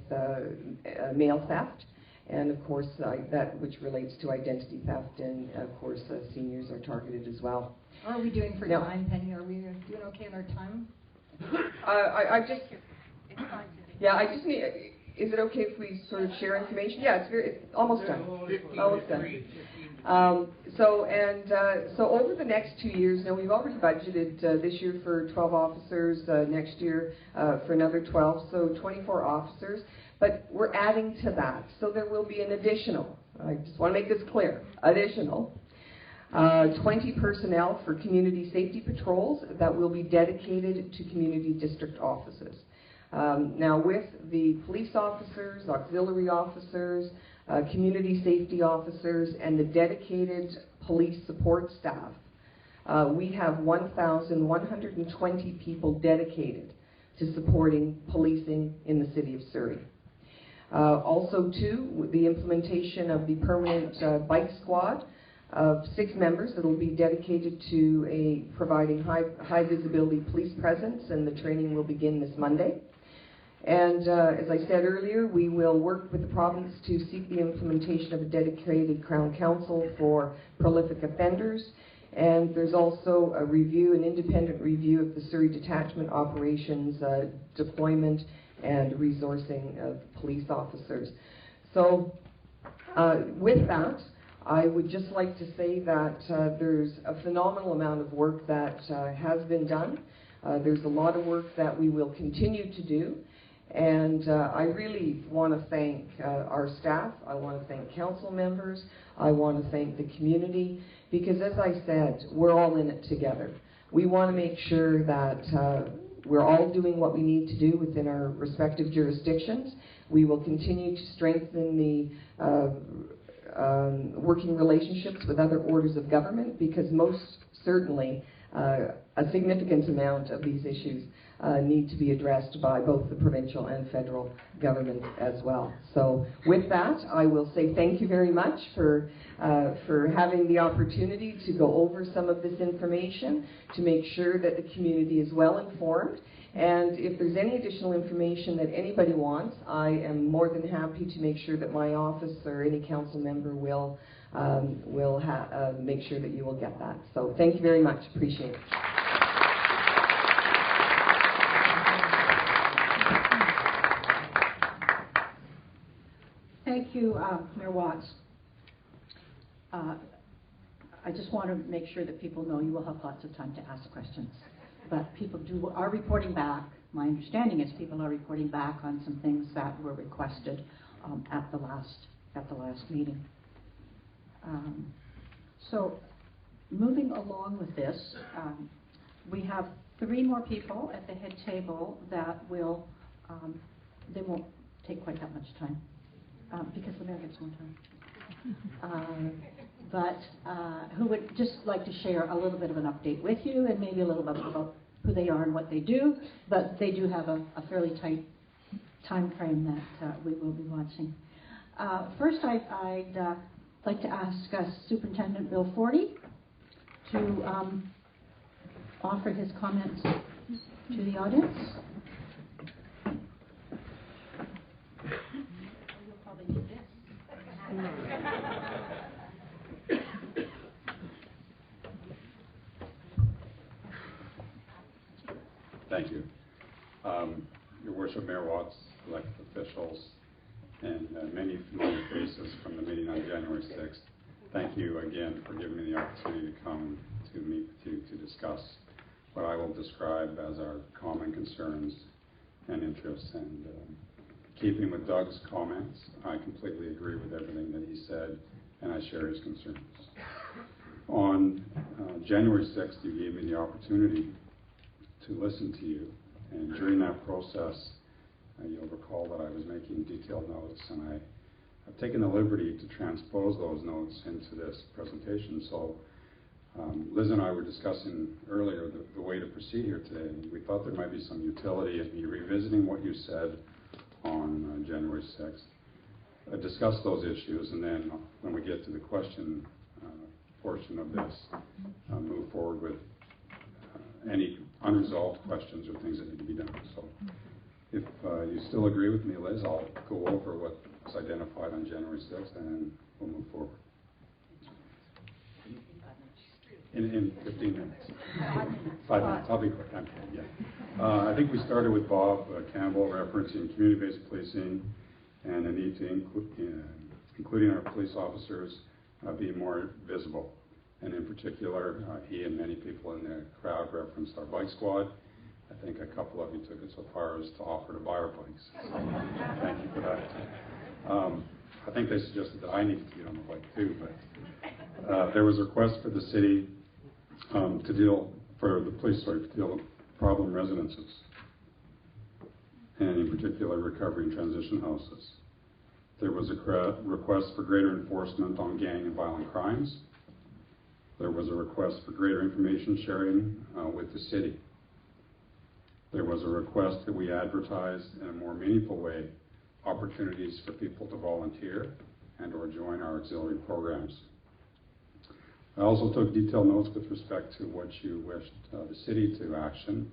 mail theft, and of course that which relates to identity theft, and of course seniors are targeted as well. How are we doing for time, Penny? Are we doing okay in our time? I just need. Is it okay if we sort of share information? Yeah, it's almost done. Almost done. So over the next 2 years, now we've already budgeted this year for 12 officers, next year for another 12, so 24 officers. But we're adding to that, so there will be an additional. I just want to make this clear. Additional 20 personnel for community safety patrols that will be dedicated to community district offices. Now, with the police officers, auxiliary officers, community safety officers, and the dedicated police support staff, we have 1,120 people dedicated to supporting policing in the city of Surrey. Also, too, the implementation of the permanent bike squad of 6 members that will be dedicated to providing high visibility police presence, and the training will begin this Monday. And as I said earlier, we will work with the province to seek the implementation of a dedicated Crown Counsel for prolific offenders. And there's also an independent review of the Surrey detachment operations, deployment and resourcing of police officers. So with that, I would just like to say that there's a phenomenal amount of work that has been done. There's a lot of work that we will continue to do. And I really want to thank our staff. I want to thank council members. I want to thank the community, because as I said, we're all in it together. We want to make sure that we're all doing what we need to do within our respective jurisdictions. We will continue to strengthen the working relationships with other orders of government, because most certainly a significant amount of these issues need to be addressed by both the provincial and federal government as well. So with that, I will say thank you very much for having the opportunity to go over some of this information, to make sure that the community is well informed. And if there's any additional information that anybody wants, I am more than happy to make sure that my office or any council member will make sure that you will get that. So thank you very much. Appreciate it. Thank you, Mayor Watts. I just want to make sure that people know you will have lots of time to ask questions. But people are reporting back. My understanding is people are reporting back on some things that were requested at the last meeting. So moving along with this, we have 3 more people at the head table that will, they won't take quite that much time. Because the mayor gets more time. But who would just like to share a little bit of an update with you, and maybe a little bit about who they are and what they do. But they do have a fairly tight time frame that we will be watching. First, I'd like to ask Superintendent Bill Forty to offer his comments to the audience. Thank you. Your Worship, Mayor Watts, elected officials, and many familiar faces from the meeting on January 6th. Thank you again for giving me the opportunity to come to meet with you to discuss what I will describe as our common concerns and interests. And keeping with Doug's comments, I completely agree with everything that he said, and I share his concerns. On January 6th, you gave me the opportunity to listen to you, and during that process, you'll recall that I was making detailed notes, and I've taken the liberty to transpose those notes into this presentation. So Liz and I were discussing earlier the way to proceed here today, and we thought there might be some utility in me revisiting what you said on January 6th, discuss those issues, and then when we get to the question portion of this, move forward with any unresolved questions or things that need to be done. So if you still agree with me, Liz, I'll go over what's identified on January 6th, and then we'll move forward. In 15 minutes. 5 minutes. I'll be quick. I'm kidding, yeah. I think we started with Bob Campbell referencing community-based policing and the need to including our police officers be more visible. And in particular, he and many people in the crowd referenced our bike squad. I think a couple of you took it so far as to offer to buy our bikes. So thank you for that. I think they suggested that I needed to get on the bike too, but there was a request for the city to deal with problem residences, and in particular recovery and transition houses. There was a request for greater enforcement on gang and violent crimes. There was a request for greater information sharing with the city. There was a request that we advertise in a more meaningful way opportunities for people to volunteer and or join our auxiliary programs. I also took detailed notes with respect to what you wished the city to action,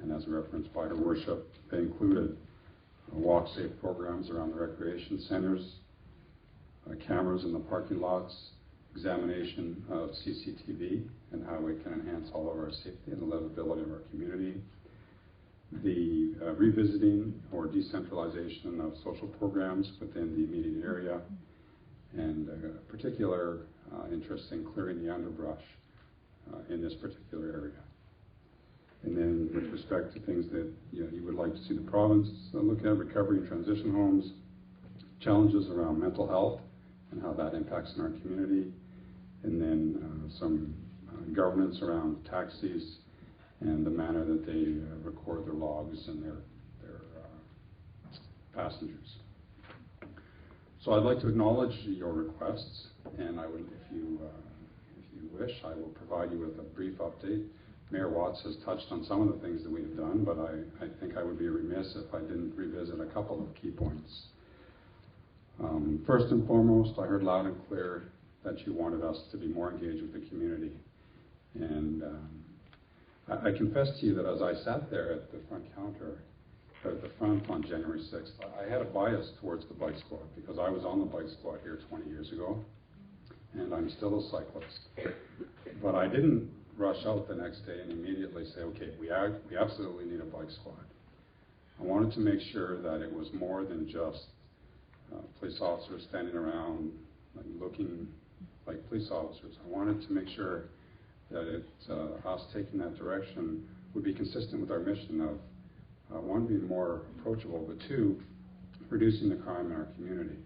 and as referenced by Her Worship, they included walk safe programs around the recreation centers, cameras in the parking lots, examination of CCTV and how it can enhance all of our safety and the livability of our community, the revisiting or decentralization of social programs within the immediate area, and a particular interest in clearing the underbrush in this particular area. And then with respect to things that you would like to see the province look at, recovery and transition homes, challenges around mental health and how that impacts in our community, and then some governance around taxis and the manner that they record their logs and their passengers. So I'd like to acknowledge your requests, and I would, if you wish, I will provide you with a brief update. Mayor Watts has touched on some of the things that we have done, but I think I would be remiss if I didn't revisit a couple of key points. First and foremost, I heard loud and clear that you wanted us to be more engaged with the community. And I confess to you that as I sat there at the front counter, at the front on January 6th, I had a bias towards the bike squad because I was on the bike squad here 20 years ago, and I'm still a cyclist. But I didn't rush out the next day and immediately say, okay, we absolutely need a bike squad. I wanted to make sure that it was more than just police officers standing around looking like police officers. I wanted to make sure that us taking that direction would be consistent with our mission of one, being more approachable, but two, reducing the crime in our community.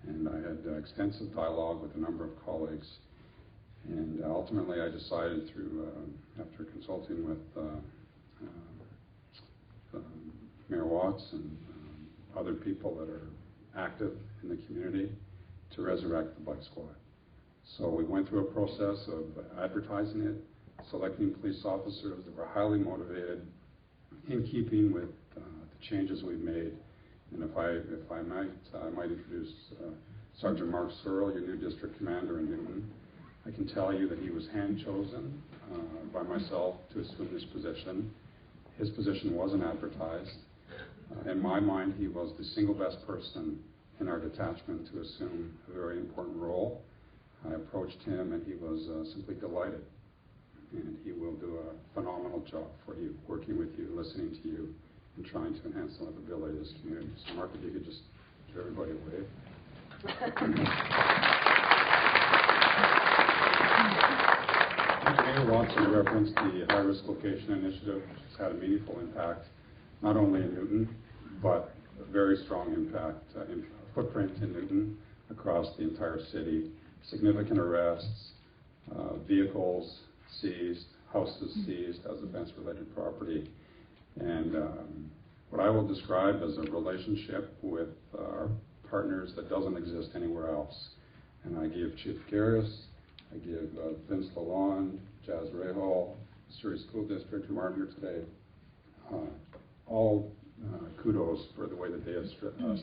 And I had extensive dialogue with a number of colleagues, and ultimately I decided through, after consulting with Mayor Watts and other people that are active in the community, to resurrect the bike squad. So we went through a process of advertising it, selecting police officers that were highly motivated, in keeping with the changes we've made. And if I might, I might introduce Sergeant Mark Searle, your new district commander in Newton. I can tell you that he was hand-chosen by myself to assume this position. His position wasn't advertised. In my mind, he was the single best person in our detachment to assume a very important role. I approached him and he was simply delighted. and he will do a phenomenal job for you, working with you, listening to you, and trying to enhance the livability of this community. So Mark, if you could just give everybody a wave. Mayor Watts referenced the high-risk location initiative, which has had a meaningful impact, not only in Newton, but a very strong impact, footprint in Newton across the entire city. Significant arrests, vehicles seized, houses seized as offense-related property, and what I will describe as a relationship with our partners that doesn't exist anywhere else. And I give Chief Garris, I give Vince Lalonde, Jazz Rahal, Surrey School District, who aren't here today, all kudos for the way that they have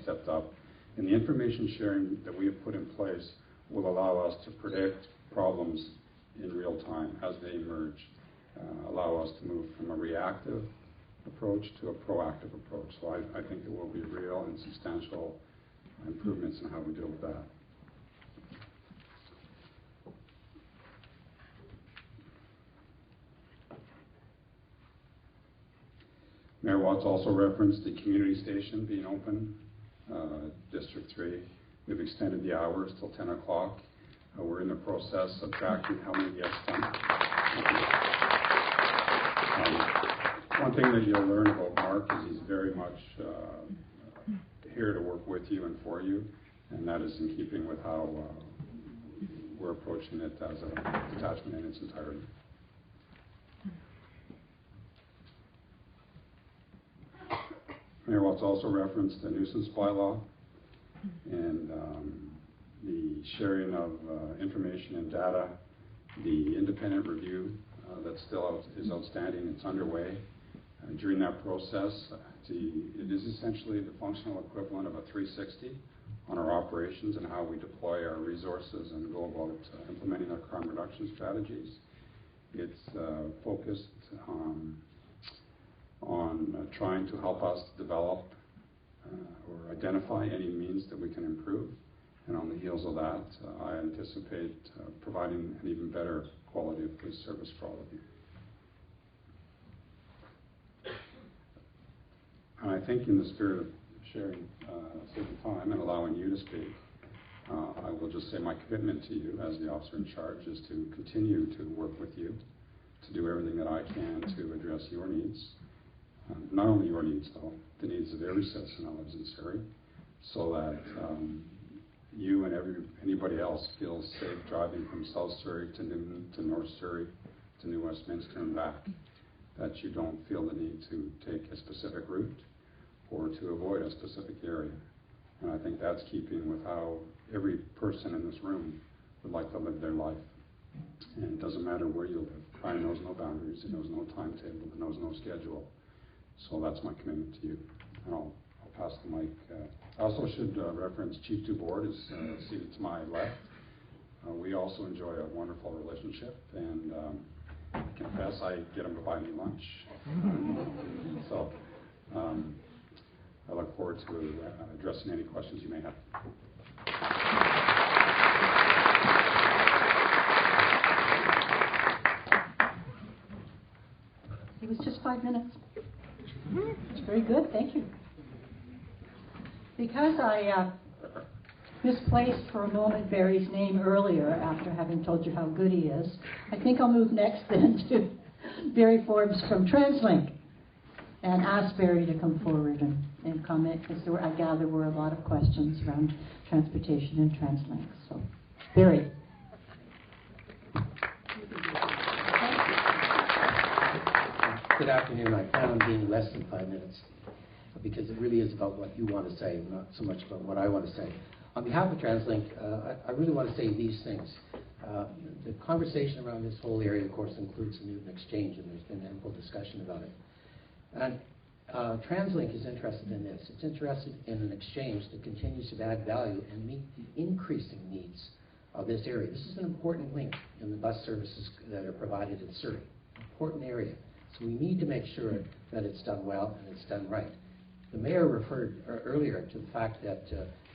stepped up. And the information sharing that we have put in place will allow us to predict problems in real time as they emerge, allow us to move from a reactive approach to a proactive approach. So I think there will be real and substantial improvements in how we deal with that. Mayor Watts also referenced the community station being open, District 3. We've extended the hours till 10 o'clock. We're in the process of tracking how many guests come. One thing that you'll learn about Mark is he's very much here to work with you and for you, and that is in keeping with how we're approaching it as a detachment in its entirety. Mayor Watts also referenced the nuisance bylaw and the sharing of information and data, the independent review that still is outstanding. It's underway. During that process, it is essentially the functional equivalent of a 360 on our operations and how we deploy our resources and go about implementing our crime reduction strategies. It's focused on trying to help us develop or identify any means that we can improve. And on the heels of that, I anticipate providing an even better quality of police service for all of you. And I think in the spirit of sharing certain time and allowing you to speak, I will just say my commitment to you as the officer in charge is to continue to work with you, to do everything that I can to address your needs. Not only your needs, though, the needs of every citizen that lives in Surrey, so that you and anybody else feels safe driving from South Surrey to Newton to North Surrey to New Westminster and back, that you don't feel the need to take a specific route or to avoid a specific area. And I think that's keeping with how every person in this room would like to live their life. And it doesn't matter where you live. Crime knows no boundaries, it knows no timetable, it knows no schedule. So that's my commitment to you. And I'll pass the mic. I also should reference Chief Dubourg is seated to my left. We also enjoy a wonderful relationship, and I confess I get him to buy me lunch. So I look forward to addressing any questions you may have. It was just 5 minutes. It's very good, thank you. Because I misplaced for a moment Barry's name earlier after having told you how good he is, I think I'll move next then to Barry Forbes from Translink and ask Barry to come forward and comment, because I gather there were a lot of questions around transportation and Translink. So, Barry. Good afternoon. I plan on being less than 5 minutes because it really is about what you want to say, not so much about what I want to say. On behalf of Translink, I really want to say these things. The conversation around this whole area, of course, includes the Newton Exchange, and there's been ample discussion about it. And Translink is interested in this. It's interested in an exchange that continues to add value and meet the increasing needs of this area. This is an important link in the bus services that are provided in Surrey. Important area. So we need to make sure that it's done well and it's done right. The mayor referred earlier to the fact that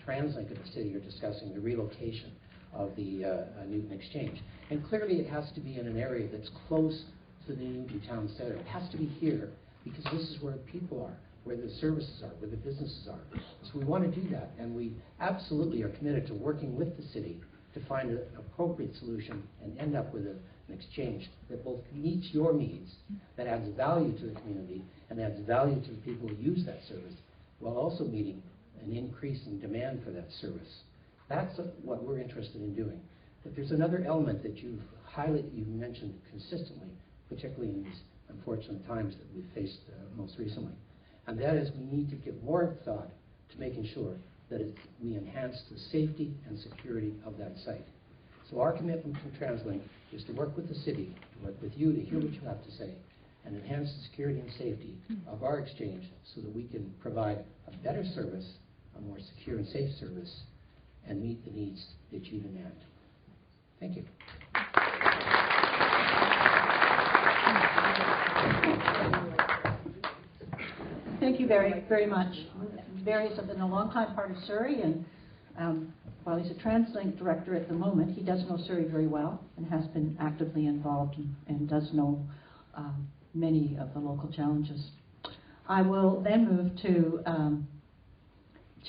Translink and the city are discussing the relocation of the Newton Exchange. And clearly it has to be in an area that's close to the Newton town center. It has to be here because this is where people are, where the services are, where the businesses are. So we want to do that, and we absolutely are committed to working with the city to find an appropriate solution and end up with an exchange that both meets your needs, that adds value to the community, and adds value to the people who use that service, while also meeting an increase in demand for that service. That's what we're interested in doing. But there's another element that you've mentioned consistently, particularly in these unfortunate times that we've faced most recently. And that is we need to give more thought to making sure that we enhance the safety and security of that site. So our commitment to Translink is to work with the city, to work with you to hear what you have to say, and enhance the security and safety of our exchange so that we can provide a better service, a more secure and safe service, and meet the needs that you demand. Thank you. Thank you very, very much. Barry's been a long time part of Surrey, and while he's a Translink director at the moment, he does know Surrey very well and has been actively involved and does know many of the local challenges. I will then move to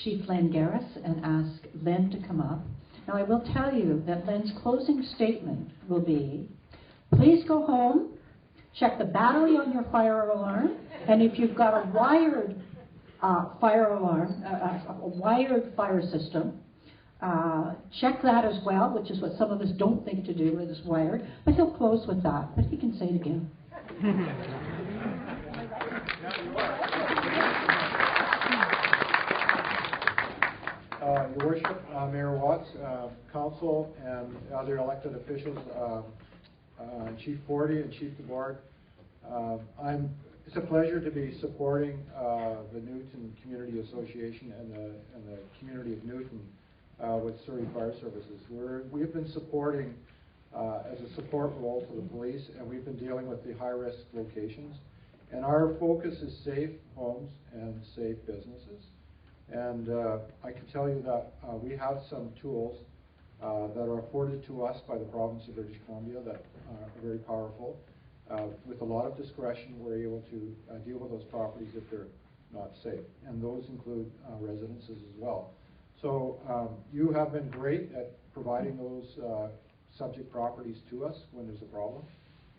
Chief Len Garris and ask Len to come up. Now I will tell you that Len's closing statement will be, please go home, check the battery on your fire alarm, and if you've got a wired fire alarm, a wired fire system, check that as well, which is what some of us don't think to do when it's wired, but he'll close with that, but he can say it again. Your Worship, Mayor Watts, Council, and other elected officials, Chief Forty and Chief DeBoard, it's a pleasure to be supporting the Newton Community Association and the community of Newton with Surrey Fire Services. We have been supporting as a support role to the police, and we've been dealing with the high-risk locations. And our focus is safe homes and safe businesses. And I can tell you that we have some tools that are afforded to us by the province of British Columbia that are very powerful. With a lot of discretion, we're able to deal with those properties if they're not safe. And those include residences as well. So you have been great at providing those subject properties to us when there's a problem.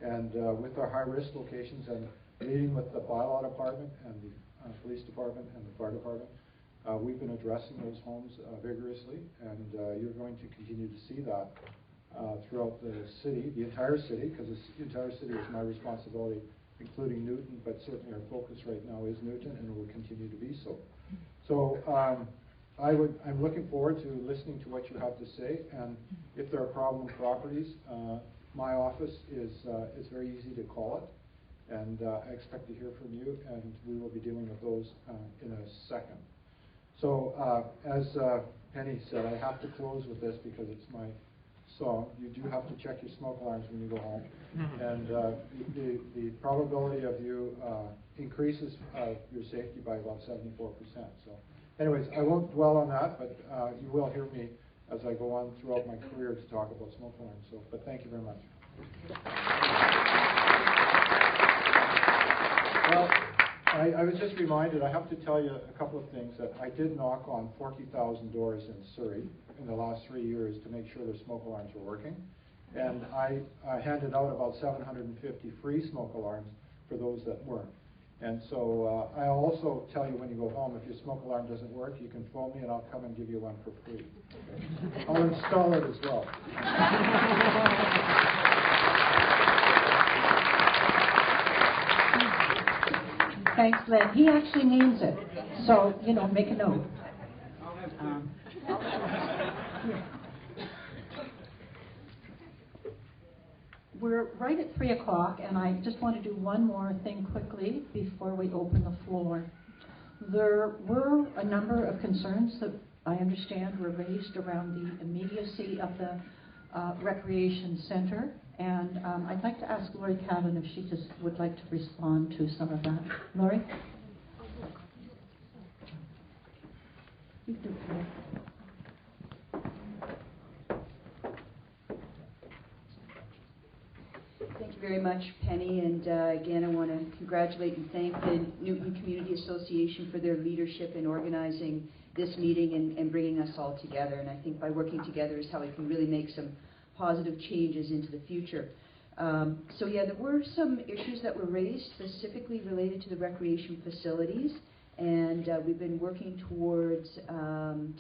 And with our high-risk locations and meeting with the bylaw department and the police department and the fire department, we've been addressing those homes vigorously, and you're going to continue to see that throughout the city, the entire city, because the entire city is my responsibility, including Newton, but certainly our focus right now is Newton, and it will continue to be so. So I'm looking forward to listening to what you have to say, and if there are problem properties, my office is very easy to call it, and I expect to hear from you, and we will be dealing with those in a second. So as Penny said, I have to close with this because it's my song. You do have to check your smoke alarms when you go home, and the probability of you increases your safety by about 74%. So anyways, I won't dwell on that, but you will hear me as I go on throughout my career to talk about smoke alarms. So, but thank you very much. Well, I was just reminded, I have to tell you a couple of things, that I did knock on 40,000 doors in Surrey in the last 3 years to make sure their smoke alarms were working. And I handed out about 750 free smoke alarms for those that weren't. And so I'll also tell you when you go home, if your smoke alarm doesn't work, you can phone me and I'll come and give you one for free. I'll install it as well. Thanks, Len. He actually means it. So, you know, make a note. We're right at 3 o'clock, and I just want to do one more thing quickly before we open the floor. There were a number of concerns that I understand were raised around the immediacy of the recreation center, and I'd like to ask Lori Cavan if she just would like to respond to some of that. Lori? You do it. you very much, Penny, and again, I want to congratulate and thank the Newton Community Association for their leadership in organizing this meeting and bringing us all together. And I think by working together is how we can really make some positive changes into the future. So yeah, there were some issues that were raised specifically related to the recreation facilities, and we've been working towards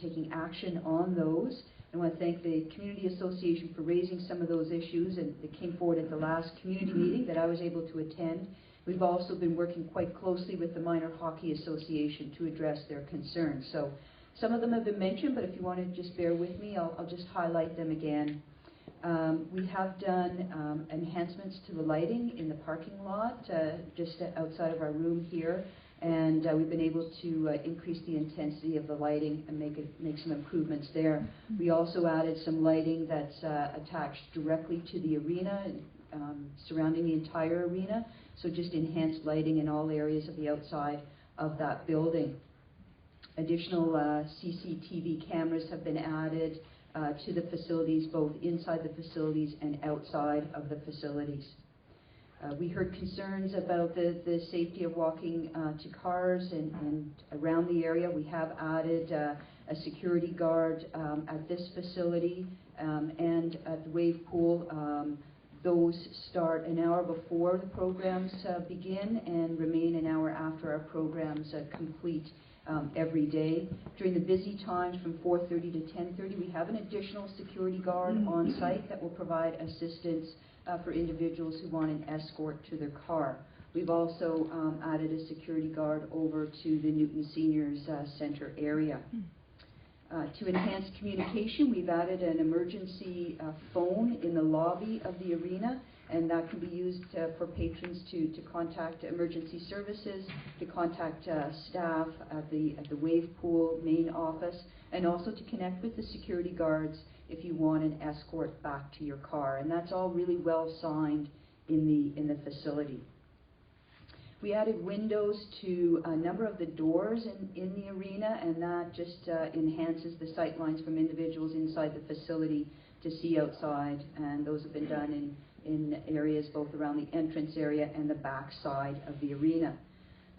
taking action on those. I want to thank the Community Association for raising some of those issues, and it came forward at the last community meeting that I was able to attend. We've also been working quite closely with the Minor Hockey Association to address their concerns. So some of them have been mentioned, but if you want to just bear with me, I'll just highlight them again. We have done enhancements to the lighting in the parking lot just outside of our room here, and we've been able to increase the intensity of the lighting and make some improvements there. We also added some lighting that's attached directly to the arena, surrounding the entire arena, so just enhanced lighting in all areas of the outside of that building. Additional CCTV cameras have been added to the facilities, both inside the facilities and outside of the facilities. We heard concerns about the safety of walking to cars and around the area. We have added a security guard at this facility and at the wave pool. Those start an hour before the programs begin and remain an hour after our programs complete every day. During the busy times from 4:30 to 10:30, we have an additional security guard on site that will provide assistance for individuals who want an escort to their car. We've also added a security guard over to the Newton Seniors Center area. To enhance communication, we've added an emergency phone in the lobby of the arena, and that can be used for patrons to contact emergency services, to contact staff at the wave pool main office, and also to connect with the security guards if you want an escort back to your car. And that's all really well signed in the facility. We added windows to a number of the doors in the arena, and that just enhances the sight lines from individuals inside the facility to see outside, and those have been done in areas both around the entrance area and the back side of the arena.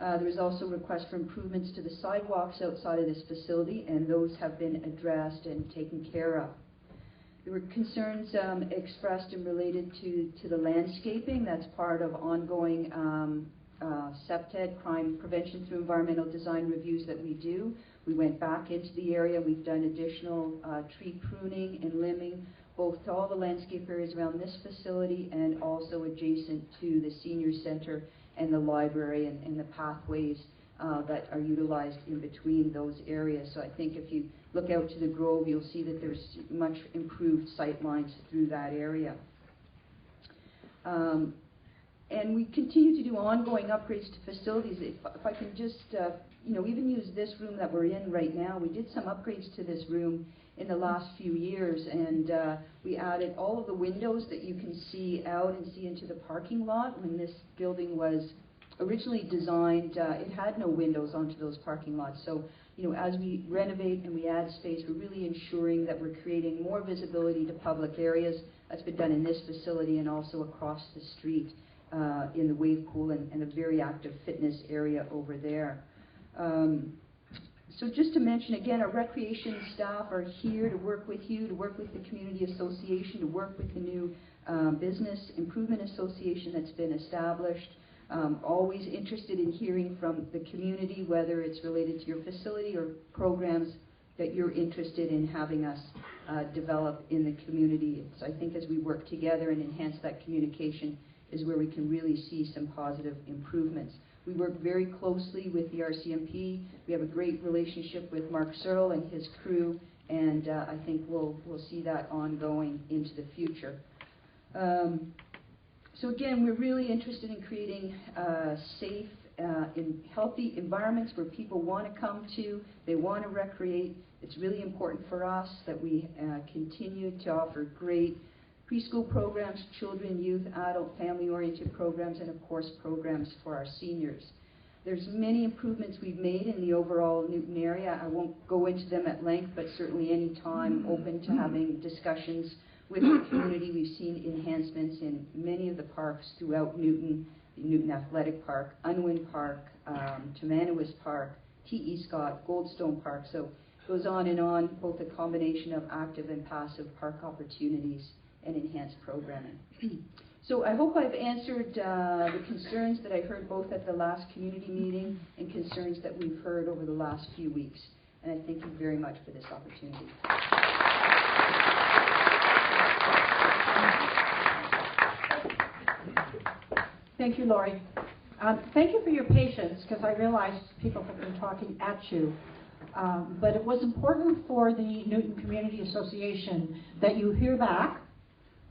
There was also requests for improvements to the sidewalks outside of this facility, and those have been addressed and taken care of. There were concerns expressed and related to the landscaping. That's part of ongoing CPTED, crime prevention through environmental design reviews that we do. We went back into the area. We've done additional tree pruning and limbing, both to all the landscape areas around this facility and also adjacent to the senior center and the library and the pathways that are utilized in between those areas. So I think if you look out to the Grove, you'll see that there's much improved sight lines through that area. And we continue to do ongoing upgrades to facilities. If I can just, even use this room that we're in right now. We did some upgrades to this room in the last few years, and we added all of the windows that you can see out and see into the parking lot. When this building was originally designed, it had no windows onto those parking lots. So, as we renovate and we add space, we're really ensuring that we're creating more visibility to public areas. That's been done in this facility and also across the street in the wave pool and a very active fitness area over there. So just to mention again, our recreation staff are here to work with you, to work with the Community Association, to work with the new Business Improvement Association that's been established. Always interested in hearing from the community, whether it's related to your facility or programs that you're interested in having us develop in the community. So I think as we work together and enhance that communication is where we can really see some positive improvements. We work very closely with the RCMP. We have a great relationship with Mark Searle and his crew, and I think we'll see that ongoing into the future. So again, we're really interested in creating safe and healthy environments where people want to come to, they want to recreate. It's really important for us that we continue to offer great preschool programs, children, youth, adult, family-oriented programs, and of course programs for our seniors. There's many improvements we've made in the overall Newton area. I won't go into them at length, but certainly any time open to having discussions with the community. We've seen enhancements in many of the parks throughout Newton, the Newton Athletic Park, Unwin Park, Timanawis Park, T.E. Scott, Goldstone Park. So it goes on, both a combination of active and passive park opportunities and enhanced programming. So I hope I've answered the concerns that I heard both at the last community meeting and concerns that we've heard over the last few weeks. And I thank you very much for this opportunity. Thank you, Laurie. Thank you for your patience, because I realize people have been talking at you. But it was important for the Newton Community Association that you hear back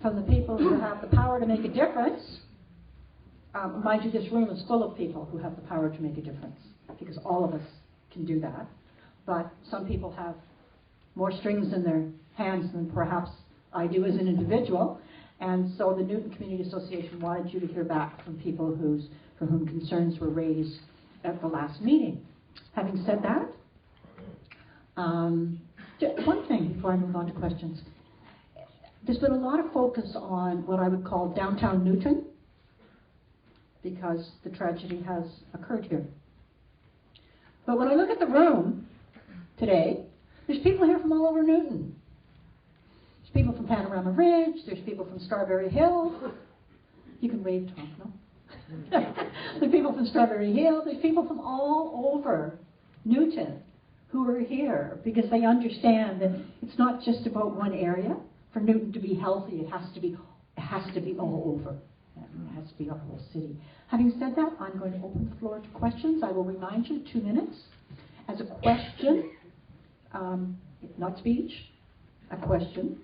from the people who have the power to make a difference. Mind you, this room is full of people who have the power to make a difference, because all of us can do that. But some people have more strings in their hands than perhaps I do as an individual. And so the Newton Community Association wanted you to hear back from people for whom concerns were raised at the last meeting. Having said that, one thing before I move on to questions. There's been a lot of focus on what I would call downtown Newton, because the tragedy has occurred here. But when I look at the room today, there's people here from all over Newton. There's people from Panorama Ridge, there's people from Strawberry Hill. You can wave, Tom, no? There's people from Strawberry Hill, there's people from all over Newton who are here because they understand that it's not just about one area. For Newton to be healthy, it has to be all over. It has to be our whole city. Having said that, I'm going to open the floor to questions. I will remind you, 2 minutes. As a question, not speech, a question.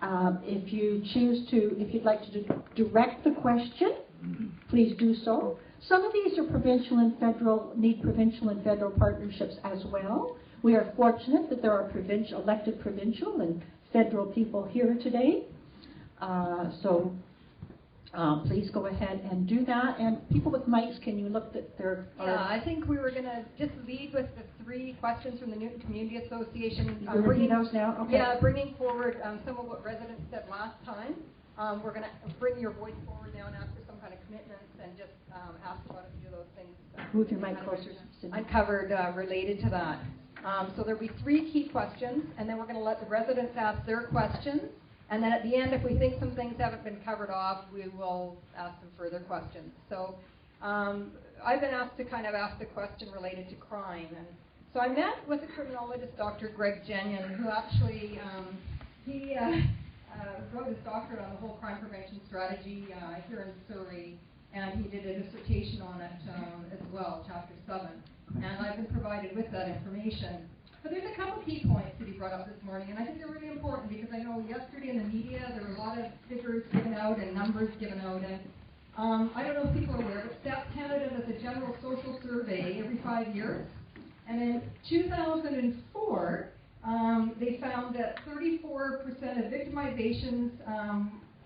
If you'd like to direct the question, please do so. Some of these are need provincial and federal partnerships as well. We are fortunate that there are elected provincial and federal people here today. Please go ahead and do that. And people with mics, can you look that there are... Yeah, I think we were going to just lead with the 3 questions from the Newton Community Association. Bringing those now? Okay. Yeah, bringing forward some of what residents said last time. We're going to bring your voice forward now and ask for some kind of commitments and just ask about a few of those things. Move your mic closer. Uncovered related to that. So there'll be 3 key questions, and then we're going to let the residents ask their questions. And then at the end, if we think some things haven't been covered off, we will ask some further questions. So I've been asked to kind of ask the question related to crime. And so I met with the criminologist, Dr. Greg Jenyon, who actually, he wrote his doctorate on the whole crime prevention strategy here in Surrey, and he did a dissertation on it as well, Chapter 7. And I've been provided with that information. But there's a couple key points that he brought up this morning, and I think they're really important because I know yesterday in the media there were a lot of figures given out and numbers given out. And I don't know if people are aware, but Stats Canada does a general social survey every 5 years. And in 2004, they found that 34% of victimizations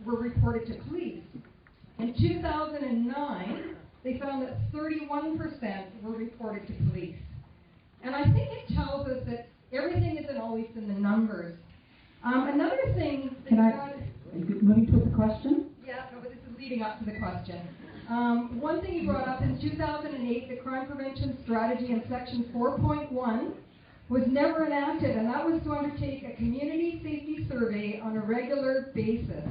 were reported to police. In 2009, they found that 31% were reported to police. And I think it tells us that everything isn't always in the numbers. Another thing... Are you moving to the question? Yeah, no, but this is leading up to the question. One thing he brought up in 2008, the crime prevention strategy in section 4.1 was never enacted, and that was to undertake a community safety survey on a regular basis.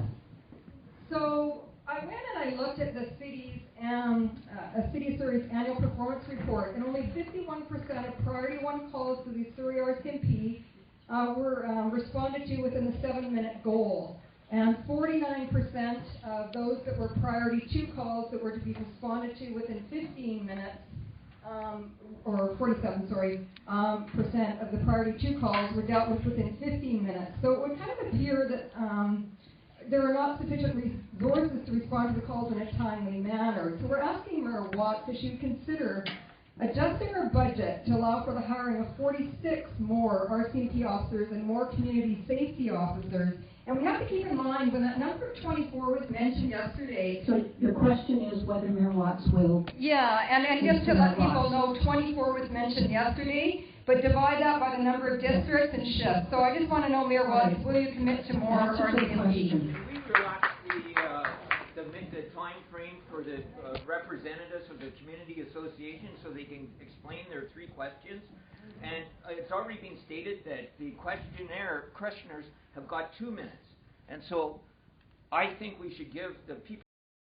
So I went and I looked at the City of Surrey's annual performance report, and only 51% of Priority 1 calls to the Surrey RCMP were responded to within the 7-minute goal. And 49% of those that were Priority 2 calls that were to be responded to within 15 minutes, or 47, percent of the Priority 2 calls were dealt with within 15 minutes. So it would kind of appear that there are not sufficient resources to respond to the calls in a timely manner. So we're asking Mayor Watts if she would consider adjusting her budget to allow for the hiring of 46 more RCMP officers and more community safety officers. And we have to keep in mind when that number 24 was mentioned yesterday. So the question is whether Mayor Watts will... Yeah, and just to let people know, 24 was mentioned yesterday. but divide that by the number of districts and shift. So I just want to know, Mayor Watts, will you commit to more or are they going to be? Can we relax the time frame for the representatives of the community association so they can explain their 3 questions? And it's already been stated that the questioners have got 2 minutes. And so I think we should give the people